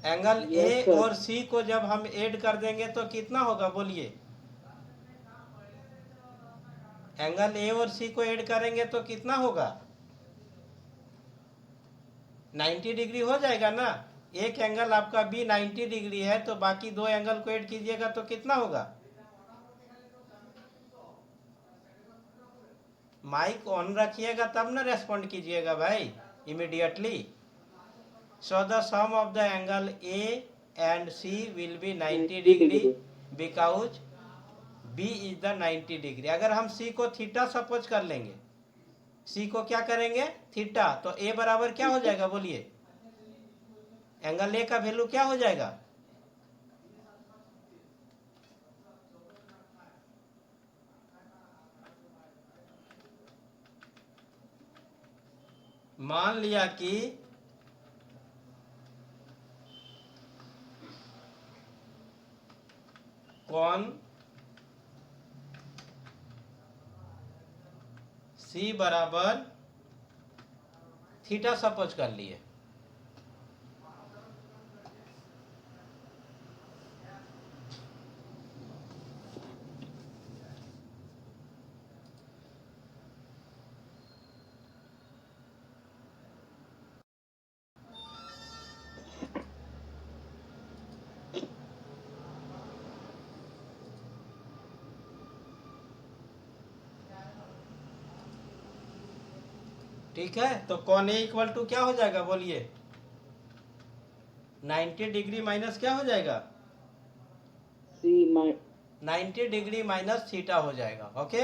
एंगल ए और सी को जब हम ऐड कर देंगे तो कितना होगा बोलिए, एंगल ए और सी को ऐड करेंगे तो कितना होगा, 90 डिग्री हो जाएगा ना। एक एंगल आपका बी 90 डिग्री है, तो बाकी दो एंगल को ऐड कीजिएगा तो कितना होगा? माइक ऑन रखिएगा तब ना रेस्पॉन्ड कीजिएगा भाई immediately. So the sum of the angle A and C will be 90 degree because B is the 90 degree. अगर हम सी को थीटा सपोज कर लेंगे, सी को क्या करेंगे? थीटा, तो ए बराबर क्या हो जाएगा बोलिए? एंगल ए का वैल्यू क्या हो जाएगा? मान लिया कि कौन सी बराबर थीटा सपोज कर लिए। ठीक है, तो कौन ए इक्वल टू क्या हो जाएगा बोलिए? 90 डिग्री माइनस क्या हो जाएगा? C 90 डिग्री माइनस थीटा हो जाएगा। ओके,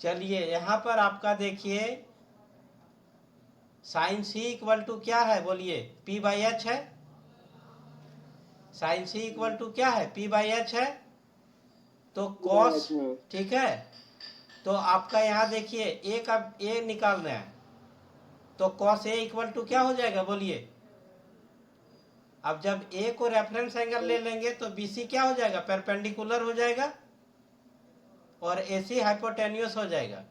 चलिए यहां पर आपका देखिए साइन सी इक्वल टू क्या है बोलिए? पी बाई एच है। साइन सी इक्वल टू क्या है? पी बाई एच है। तो कॉस, ठीक है, तो आपका यहाँ देखिए ए का ए निकालना है, तो कॉस ए इक्वल टू क्या हो जाएगा बोलिए? अब जब ए को रेफरेंस एंगल ले लेंगे तो बीसी क्या हो जाएगा? परपेंडिकुलर हो जाएगा और एसी हाइपोटेन्यूस हो जाएगा।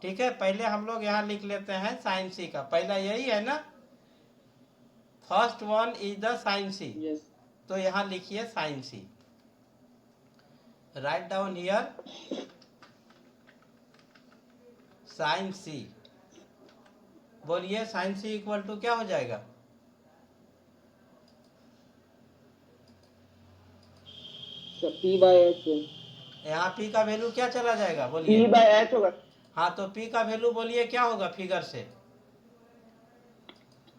ठीक है, पहले हम लोग यहाँ लिख लेते हैं साइन सी का, पहला यही है ना, first one is the sine C. yes तो यहाँ लिखिए sine C, write down here sine C. बोलिए साइन सी इक्वल टू क्या हो जाएगा? P by H यहाँ पी का वैल्यू क्या चला जाएगा बोलिए? P by H होगा। हाँ, तो पी का वैल्यू बोलिए क्या होगा फिगर से?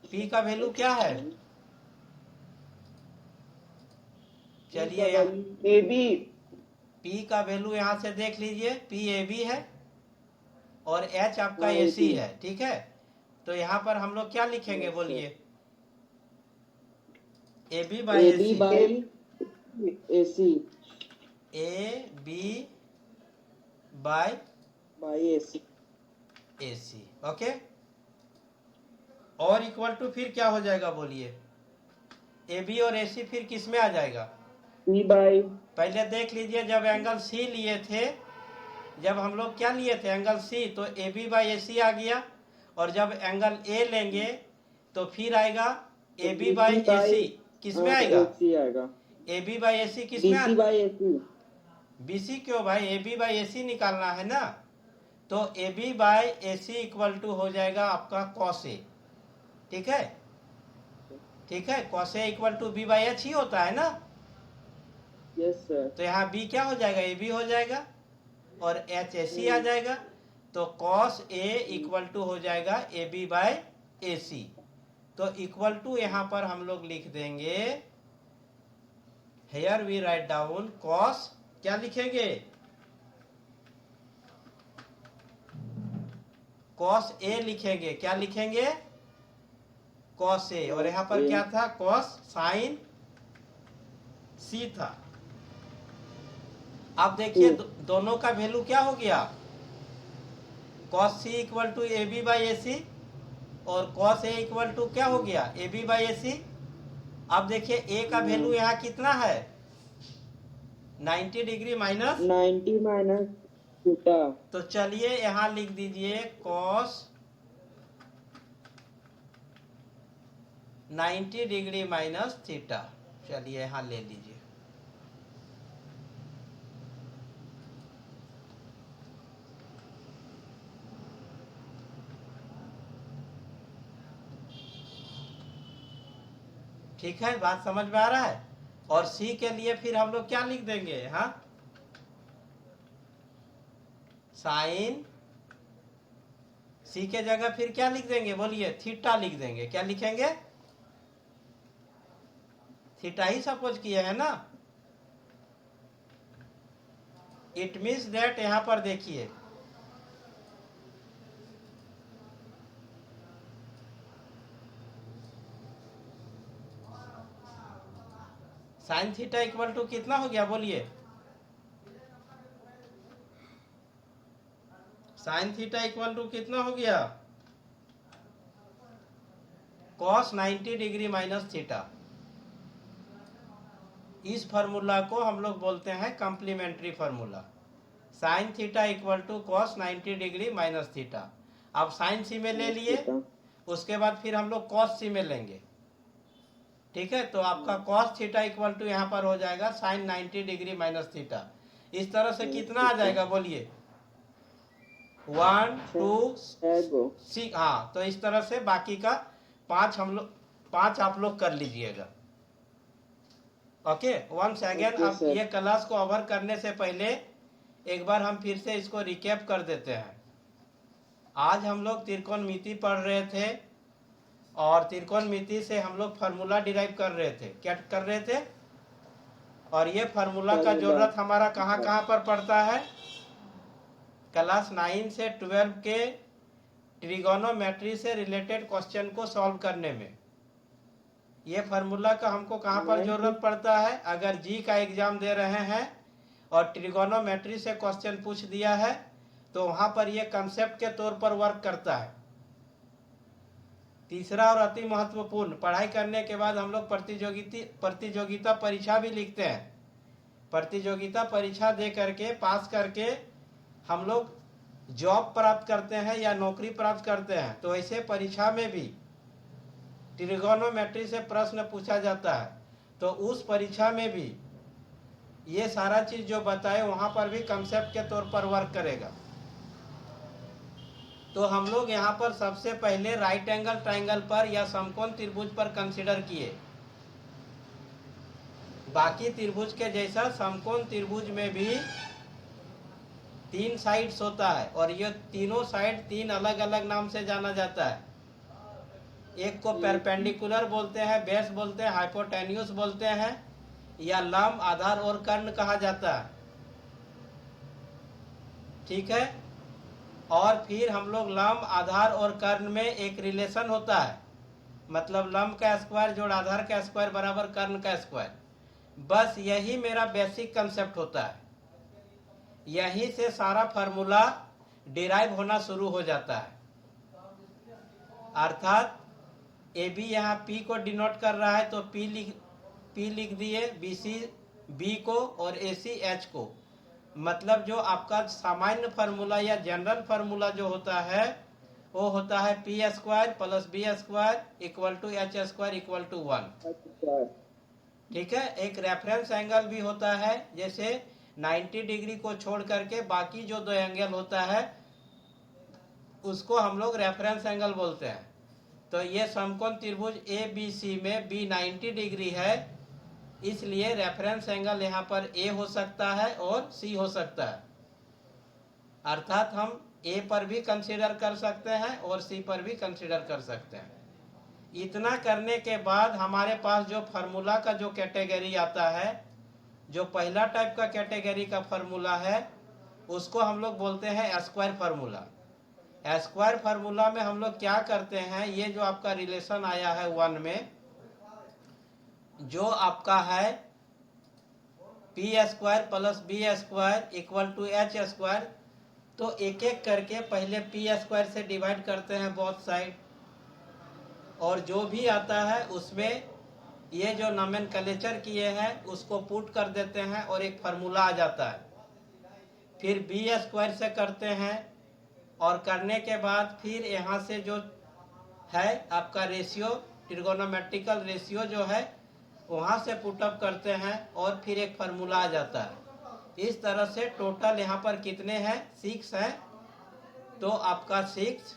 पी का वैल्यू क्या है? चलिए ए बी, पी का वैल्यू यहाँ से देख लीजिए, पी ए बी है और एच आपका ए सी है। ठीक है, तो यहाँ पर हम लोग क्या लिखेंगे बोलिए? A B by A C, AC A B by by AC A C. Okay, और इक्वल टू फिर क्या हो जाएगा बोलिए? ए बी और ए सी फिर किस में आ जाएगा? P by पहले देख लीजिए, जब एंगल सी लिए थे, जब हम लोग क्या लिए थे एंगल सी, तो A B by A C आ गया, और जब एंगल ए लेंगे तो फिर आएगा ए बी बाई ए सी। किस में आएगा? AC आएगा ए बी बाई ए सी किस में BC by AC B C क्यों भाई? ए बी बाई ए सी निकालना है ना, तो A B by A C equal to हो जाएगा आपका कॉस ए। ठीक है, ठीक है, cos A equal to B by H ही होता है ना, yes sir तो यहाँ बी क्या हो जाएगा? ए बी हो जाएगा और एच ए सी आ जाएगा, तो कॉस ए इक्वल टू हो जाएगा ए बी बाई ए सी। तो इक्वल टू यहाँ पर हम लोग लिख देंगे, here we write down cos, क्या लिखेंगे? कॉस ए लिखेंगे। क्या लिखेंगे? कॉस ए, और यहाँ पर क्या था, कॉस साइन सी था। अब देखिए दोनों का वैल्यू क्या हो गया, cos C equal to A B by A C, और कॉस ए इक्वल टू क्या हो गया, ए बी बाई ए सी। अब देखिए ए का वैल्यू यहाँ कितना है, 90 डिग्री माइनस 90 माइनस थीटा। तो चलिए यहाँ लिख दीजिए कॉस 90 डिग्री माइनस थीटा। चलिए यहाँ ले लीजिए। ठीक है, बात समझ में आ रहा है। और सी के लिए फिर हम लोग क्या लिख देंगे, हाँ, साइन सी के जगह फिर क्या लिख देंगे, बोलिए, थीटा लिख देंगे। क्या लिखेंगे, थीटा ही सपोज किए है ना। इट मीन्स दैट यहां पर देखिए साइन थीटा इक्वल टू कितना हो गया, बोलिए, साइन थीटा इक्वल टू कितना हो गया, कॉस 90 डिग्री माइनस थीटा। इस फार्मूला को हम लोग बोलते हैं complementary formula, sine theta equal to cos 90 degree minus theta. अब साइन सी में ले लिए, उसके बाद फिर हम लोग कॉस सी में लेंगे। ठीक है, तो आपका कॉस थीटा इक्वल टू यहाँ पर हो जाएगा साइन 90 डिग्री माइनस थीटा। इस तरह से कितना आ जाएगा, बोलिए, 1 2 6। हाँ, तो इस तरह से बाकी का 5 आप लोग कर लीजिएगा। Okay, once again. अब ये क्लास को ओवर करने से पहले एक बार हम फिर से इसको रिकैप कर देते हैं। आज हम लोग त्रिकोणमिति पढ़ रहे थे, और त्रिकोणमिति से हम लोग फार्मूला डिराइव कर रहे थे। क्या कर रहे थे, और ये फार्मूला का जरूरत हमारा कहाँ कहाँ पर पड़ता है, क्लास 9 से 12 के ट्रिगोनोमेट्री से रिलेटेड क्वेश्चन को सॉल्व करने में ये फार्मूला का हमको कहाँ पर जरूरत पड़ता है। अगर जी का एग्जाम दे रहे हैं और ट्रिगोनोमेट्री से क्वेश्चन पूछ दिया है, तो वहाँ पर ये कंसेप्ट के तौर पर वर्क करता है। तीसरा और अति महत्वपूर्ण, पढ़ाई करने के बाद हम लोग प्रतियोगिता परीक्षा भी लिखते हैं। प्रतियोगिता परीक्षा दे करके पास करके हम लोग जॉब प्राप्त करते हैं या नौकरी प्राप्त करते हैं। तो ऐसे परीक्षा में भी ट्रिगोनोमेट्री से प्रश्न पूछा जाता है, तो उस परीक्षा में भी ये सारा चीज जो बताए वहां पर भी कंसेप्ट के तौर पर वर्क करेगा। तो हम लोग यहाँ पर सबसे पहले राइट एंगल ट्राइंगल पर या समकोण त्रिभुज पर कंसीडर किए। बाकी त्रिभुज के जैसा समकोण त्रिभुज में भी 3 साइड्स होता है, और ये तीनों साइड 3 अलग अलग नाम से जाना जाता है। एक को परपेंडिकुलर बोलते हैं, बेस बोलते हैं, हाइपोटेन्यूस बोलते हैं, या लंब, आधार और कर्ण कहा जाता है। ठीक है, और फिर हम लोग लंब, आधार और कर्ण में एक रिलेशन होता है, मतलब लंब का स्क्वायर जोड़ आधार का स्क्वायर बराबर कर्ण का स्क्वायर। बस यही मेरा बेसिक कंसेप्ट होता है। यहीं से सारा फार्मूला डिराइव होना शुरू हो जाता है। अर्थात ए बी यहाँ पी को डिनोट कर रहा है, तो पी लिख दिए, बी सी बी को, और ए सी एच को। मतलब जो आपका सामान्य फार्मूला या जनरल फार्मूला जो होता है वो होता है P square plus B square equal to H square equal to 1। ठीक है, एक रेफरेंस एंगल भी होता है, जैसे 90 डिग्री को छोड़ करके बाकी जो 2 एंगल होता है उसको हम लोग रेफरेंस एंगल बोलते हैं। तो ये समकोण त्रिभुज ए बी सी में बी 90 डिग्री है, इसलिए रेफरेंस एंगल यहाँ पर ए हो सकता है और सी हो सकता है। अर्थात हम ए पर भी कंसीडर कर सकते हैं और सी पर भी कंसीडर कर सकते हैं। इतना करने के बाद हमारे पास जो फार्मूला का जो कैटेगरी आता है, जो पहला टाइप का कैटेगरी का फार्मूला है, उसको हम लोग बोलते हैं स्क्वायर फार्मूला। स्क्वायर फार्मूला में हम लोग क्या करते हैं, ये जो आपका रिलेशन आया है 1 में, जो आपका है P square plus B square equal to H square, तो एक एक करके पहले पी स्क्वायर से डिवाइड करते हैं बोथ साइड, और जो भी आता है उसमें ये जो नोमेनक्लेचर किए हैं उसको पुट कर देते हैं और एक फार्मूला आ जाता है। फिर बी स्क्वायर से करते हैं, और करने के बाद फिर यहाँ से जो है आपका रेशियो, ट्रिगोनोमेट्रिकल रेशियो जो है वहाँ से पुटअप करते हैं और फिर एक फार्मूला आ जाता है। इस तरह से टोटल यहाँ पर कितने हैं, 6 हैं, तो आपका 6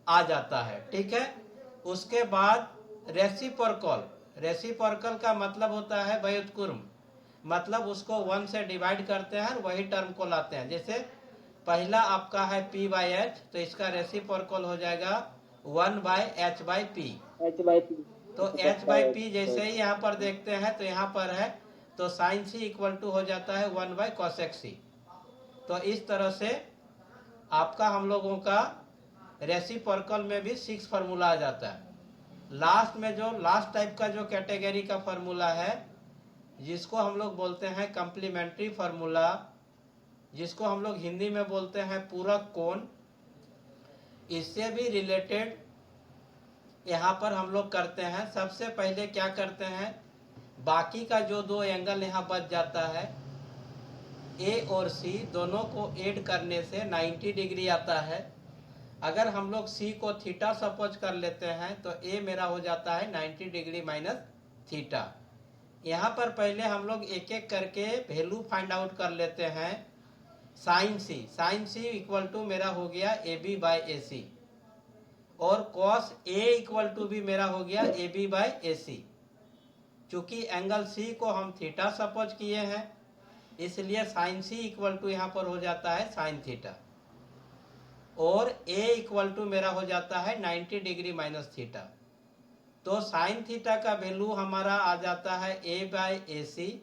आ जाता है। ठीक है। उसके बाद रेसिप्रोकल का मतलब होता है व्युत्क्रम, मतलब उसको 1 से डिवाइड करते हैं और वही टर्म को लाते हैं। जैसे पहला आपका है p बाई एच, तो इसका रेसिप्रोकल हो जाएगा 1 by H by P. h/p। तो h बाई पी जैसे ही यहाँ पर देखते हैं तो यहाँ पर है, तो साइन सी इक्वल टू हो जाता है 1 बाई कॉसेक सी। तो इस तरह से आपका हम लोगों का रेसिप्रोकल में भी 6 फार्मूला आ जाता है। लास्ट में जो लास्ट टाइप का जो कैटेगरी का फार्मूला है, जिसको हम लोग बोलते हैं कम्प्लीमेंट्री फार्मूला, जिसको हम लोग हिंदी में बोलते हैं पूरक कोण, इससे भी रिलेटेड यहाँ पर हम लोग करते हैं। सबसे पहले क्या करते हैं, बाकी का जो 2 एंगल यहाँ बच जाता है ए और सी, दोनों को ऐड करने से 90 डिग्री आता है। अगर हम लोग सी को थीटा सपोज कर लेते हैं तो ए मेरा हो जाता है 90 डिग्री माइनस थीटा। यहाँ पर पहले हम लोग एक एक करके वैल्यू फाइंड आउट कर लेते हैं। साइन सी इक्वल टू मेरा हो गया ए बी बाई ए सी, और कॉस ए इक्वल टू भी मेरा हो गया ए बी बाई ए सी। चूंकि एंगल सी को हम थीटा सपोज किए हैं, इसलिए साइन सी इक्वल टू यहाँ पर हो जाता है साइन थीटा, और ए इक्वल टू मेरा हो जाता है 90 डिग्री माइनस थीटा। तो साइन थीटा का वैल्यू हमारा आ जाता है ए बाई ए सी,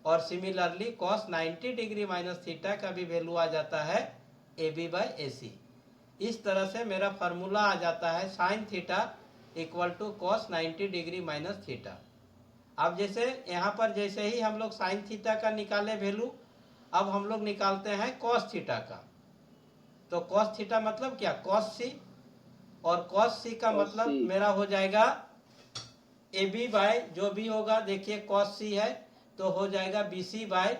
और similarly cos 90 degree minus theta का भी वैल्यू आ जाता है ए बी बाई ए सी। इस तरह से मेरा फार्मूला आ जाता है sine theta equal to cos 90 degree minus theta. अब जैसे यहाँ पर जैसे ही हम लोग साइन थीटा का निकाले वैल्यू, अब हम लोग निकालते हैं कॉस थीटा का। तो कॉस थीटा मतलब क्या, कॉस सी, और कॉस सी का मतलब मेरा हो जाएगा ए बी बाय जो भी होगा, देखिए कॉस सी है तो हो जाएगा बी सी बाय,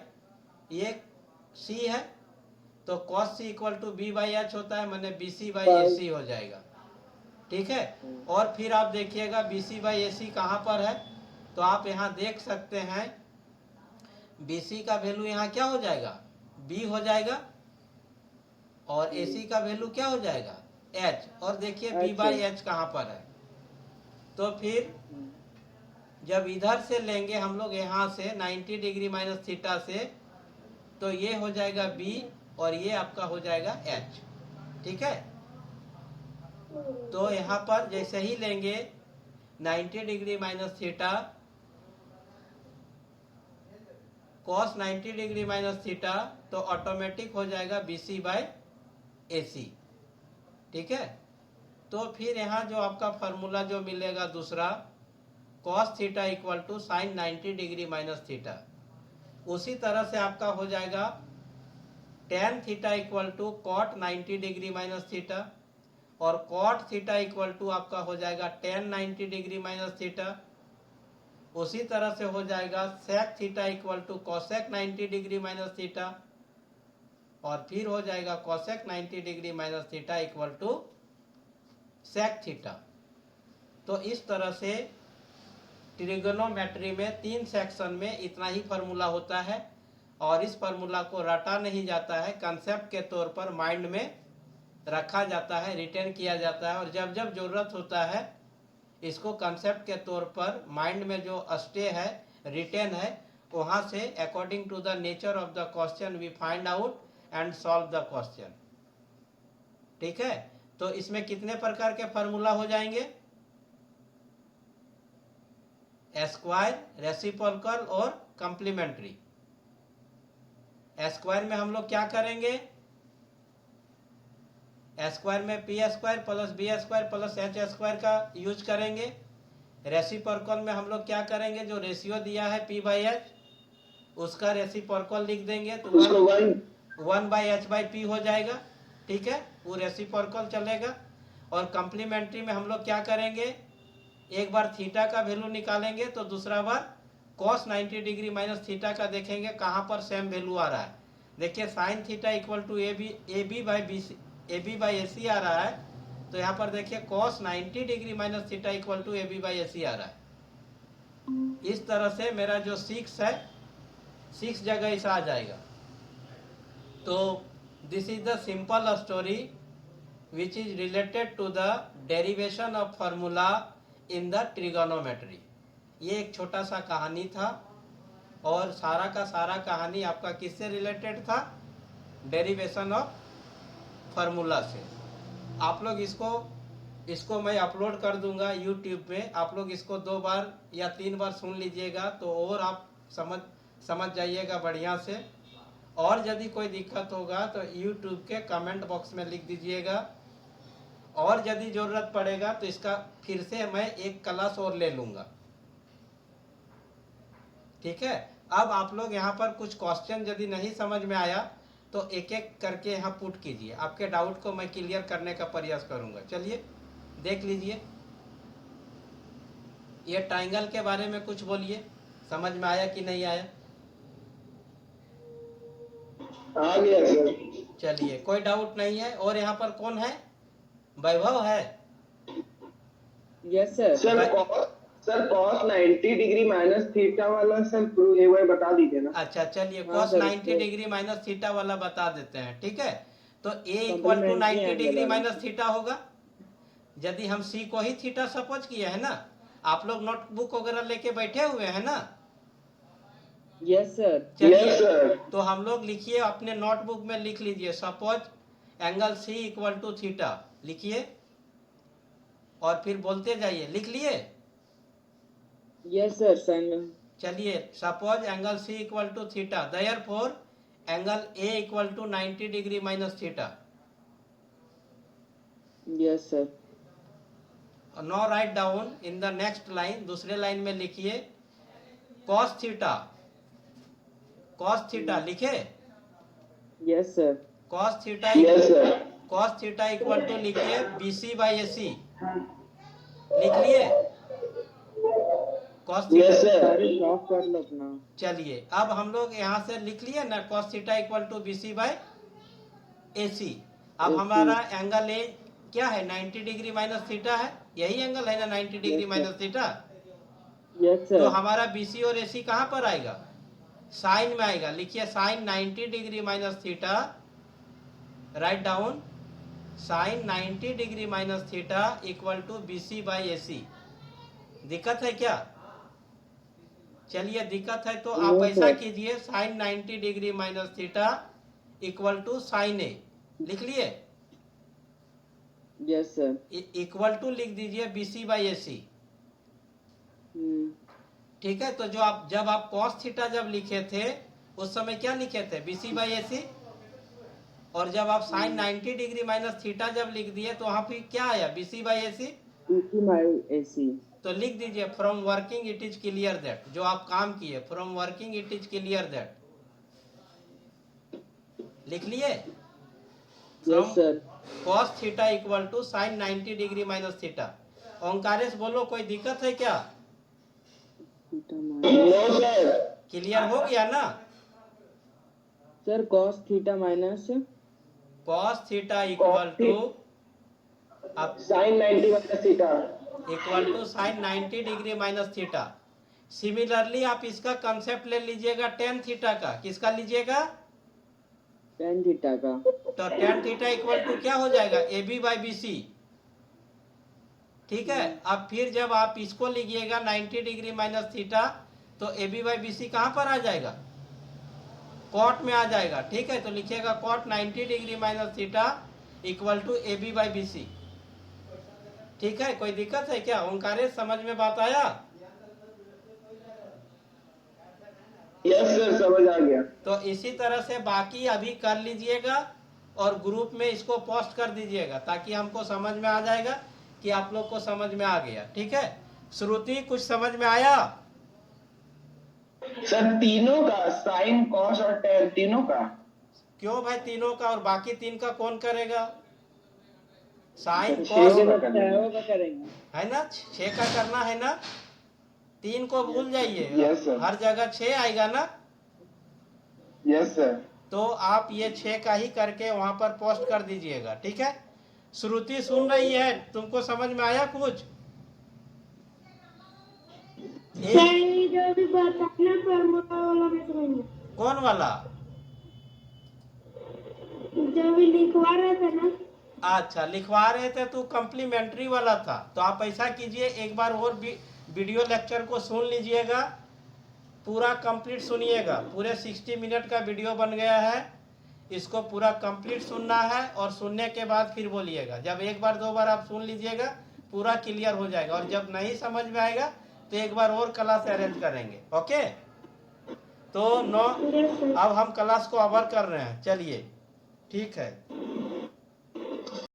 ये सी है तो cos C equal to B by H होता है, मैंने बी सी बाई ए सी हो जाएगा। ठीक है। और फिर आप देखिएगा बी सी बाई ए सी कहाँ पर है, तो आप यहाँ देख सकते हैं बी सी का वैल्यू यहाँ क्या हो जाएगा, बी हो जाएगा, और ए सी का वैल्यू क्या हो जाएगा, एच। और देखिए बी बाई एच कहाँ पर है, तो फिर जब इधर से लेंगे हम लोग यहाँ से 90 डिग्री माइनस थीटा से, तो ये हो जाएगा बी और ये आपका हो जाएगा एच। ठीक है। तो यहाँ पर जैसे ही लेंगे 90 degree minus theta cos 90 degree minus theta, तो ऑटोमेटिक हो जाएगा बी सी बाई ए सी। ठीक है। तो फिर यहाँ जो आपका फार्मूला जो मिलेगा दूसरा, cos theta equal to sine 90 degree minus theta, उसी तरह से आपका हो जाएगा tan theta equal to cot 90 degree minus theta, और कॉट थीटा इक्वल टू आपका हो जाएगा टेन 90 डिग्री माइनस थीटा। उसी तरह से हो जाएगा sec theta equal to cosec 90 degree minus theta, और फिर हो जाएगा cosec 90 degree minus theta equal to sec theta. तो इस तरह से ट्रिगोनोमेट्री में 3 सेक्शन में इतना ही फार्मूला होता है, और इस फार्मूला को रटा नहीं जाता है, कंसेप्ट के तौर पर माइंड में रखा जाता है, रिटेन किया जाता है, और जब जब जरूरत होता है इसको कंसेप्ट के तौर पर माइंड में जो स्टे है, रिटेन है, वहाँ से according to the nature of the question we find out and solve the question. ठीक है। तो इसमें कितने प्रकार के फार्मूला हो जाएंगे, स्क्वायर, रेसिप्रोकल और कम्प्लीमेंट्री। स्क्वायर में हम लोग क्या करेंगे, स्क्वायर में P square plus B square plus H square का यूज करेंगे। रेसिप्रोकल में हम लोग क्या करेंगे, जो रेशियो दिया है पी बाई एच उसका रेसिप्रोकल लिख देंगे तो उसको 1 बाई एच बाई पी हो जाएगा। ठीक है, वो रेसिप्रोकल चलेगा। और कम्प्लीमेंट्री में हम लोग क्या करेंगे, एक बार थीटा का वैल्यू निकालेंगे तो दूसरा बार cos 90 डिग्री माइनस थीटा का देखेंगे कहाँ पर सेम वैल्यू आ रहा है। देखिए sine theta equal to A B by A C आ रहा है, तो यहाँ पर देखिए cos 90 degree minus theta equal to A B by A C आ रहा है। इस तरह से मेरा जो 6 है 6 जगह इस आ जाएगा। तो this is the simple story which is related to the derivation of formula in the trigonometry। ये एक छोटा सा कहानी था और सारा का सारा कहानी आपका किससे रिलेटेड था, डेरिवेशन ऑफ फार्मूला से। आप लोग इसको मैं अपलोड कर दूंगा यूट्यूब पे, आप लोग इसको 2 बार या 3 बार सुन लीजिएगा तो और आप समझ जाइएगा बढ़िया से। और यदि कोई दिक्कत होगा तो यूट्यूब के कमेंट बॉक्स में लिख दीजिएगा, और यदि जरूरत पड़ेगा तो इसका फिर से मैं एक क्लास और ले लूंगा। ठीक है, अब आप लोग यहाँ पर कुछ क्वेश्चन यदि नहीं समझ में आया तो एक एक करके यहाँ पुट कीजिए, आपके डाउट को मैं क्लियर करने का प्रयास करूंगा। चलिए देख लीजिए, ये ट्राइंगल के बारे में कुछ बोलिए, समझ में आया कि नहीं आया? आ गया सर। चलिए कोई डाउट नहीं है। और यहाँ पर कौन है, वैभव है? Yes sir. Sir cos 90 degree minus theta वाला सर प्रूव एक बार बता दीजिए ना। अच्छा चलिए, हाँ cos sir, 90 degree minus theta वाला बता देते हैं। ठीक है, तो a equal to Complementary 90 angle degree वाला। माइनस थीटा होगा। यदि हम c को ही थीटा सपोज किए है ना, आप लोग नोटबुक वगैरह लेके बैठे हुए हैं ना? Yes sir. चलिए Yes, sir। तो हम लोग लिखिए, अपने नोटबुक में लिख लीजिए, suppose angle c equal to theta लिखिए और फिर बोलते जाइए। लिख लिए? Yes sir sine. चलिए, suppose angle c equal to theta, therefore angle a equal to 90 degree minus theta. Yes sir. Now write down in the next line, दूसरे line में लिखिए cos थीटा। cos थीटा लिखे? Yes sir. cos theta Yes, sir। cos theta equal to लिखिए BC by AC। लिख लिए cos Yes, theta? sir। सारे drop कर लो अपना। चलिए अब हम लोग यहाँ से लिख लिए ना cos theta equal to BC by AC। अब AC। हमारा एंगल ए क्या है, 90 डिग्री माइनस थीटा है, यही एंगल है ना 90 degree Yes, minus theta. Yes तो सर। हमारा BC और AC कहाँ पर आएगा, साइन में आएगा। लिखिए sine 90 degree minus theta, right down sine 90 degree minus theta equal to BC by AC। दिक्कत है क्या? चलिए दिक्कत है तो आप No, ऐसा sir। कीजिए, sine 90 degree minus theta equal to sine A. लिख लिए? Yes sir. इक्वल टू लिख दीजिए BC बाई AC। ठीक है, तो जब आप cos थीटा जब लिखे थे उस समय क्या लिखे थे, BC बाई AC। और जब आप साइन 90 डिग्री माइनस थीटा जब लिख दिए तो वहां फिर क्या आया, BC by AC। BC by AC। तो लिख दीजिए from working it is clear that, जो आप काम किए from working it is clear that. लिख लिए? Yes sir. cos theta equal to sine 90 degree minus theta. Onkaresh बोलो, कोई दिक्कत है क्या? No sir. क्लियर हो गया ना? Sir cos theta minus cos theta equal to अब sine 90 minus theta. Equal to sine 90 degree minus theta. Similarly आप इसका कंसेप्ट ले लीजिएगा tan थीटा का। किसका लीजिएगा? tan थीटा का। तो tan थीटा इक्वल टू क्या हो जाएगा, AB बाई BC। ठीक है, अब फिर जब आप इसको लिखिएगा 90 डिग्री माइनस थीटा तो AB बाई BC कहां पर आ जाएगा, कॉट में आ जाएगा। ठीक है, तो लिखिएगा cot 90 degree minus theta equal to AB by BC। ठीक है, कोई दिक्कत है क्या? ओंकारेश समझ में बात आया? यस सर, समझ आ गया। तो इसी तरह से बाकी अभी कर लीजिएगा और ग्रुप में इसको पोस्ट कर दीजिएगा, ताकि हमको समझ में आ जाएगा कि आप लोग को समझ में आ गया। ठीक है श्रुति, कुछ समझ में आया? सर तीनों का, साइन कॉस और टेन तीनों का। क्यों भाई तीनों का, और बाकी 3 का कौन करेगा? साइन छह कॉस का का करेंगे। है ना, 6 का करना है ना, 3 को भूल जाइए। Yes, sir. हर जगह 6 आएगा ना, यस सर। तो आप ये 6 का ही करके वहां पर पोस्ट कर दीजिएगा। ठीक है श्रुति सुन रही है, तुमको समझ में आया कुछ? सर ये जो भी बताना फॉर्मूला वाला मैं समझ गया। कौन वाला? जो भी लिखवा रहे थे ना। अच्छा लिखवा रहे थे तो कम्प्लीमेंट्री वाला था। तो आप ऐसा कीजिए, एक बार और वीडियो लेक्चर को सुन लीजिएगा, पूरा कंप्लीट सुनिएगा। पूरे 60 मिनट का वीडियो बन गया है, इसको पूरा कंप्लीट सुनना है और सुनने के बाद फिर बोलिएगा। जब एक बार 2 बार आप सुन लीजिएगा पूरा क्लियर हो जाएगा, और जब नहीं समझ में आएगा तो एक बार और क्लास अरेंज करेंगे। ओके तो अब हम क्लास को ओवर कर रहे हैं। चलिए ठीक है।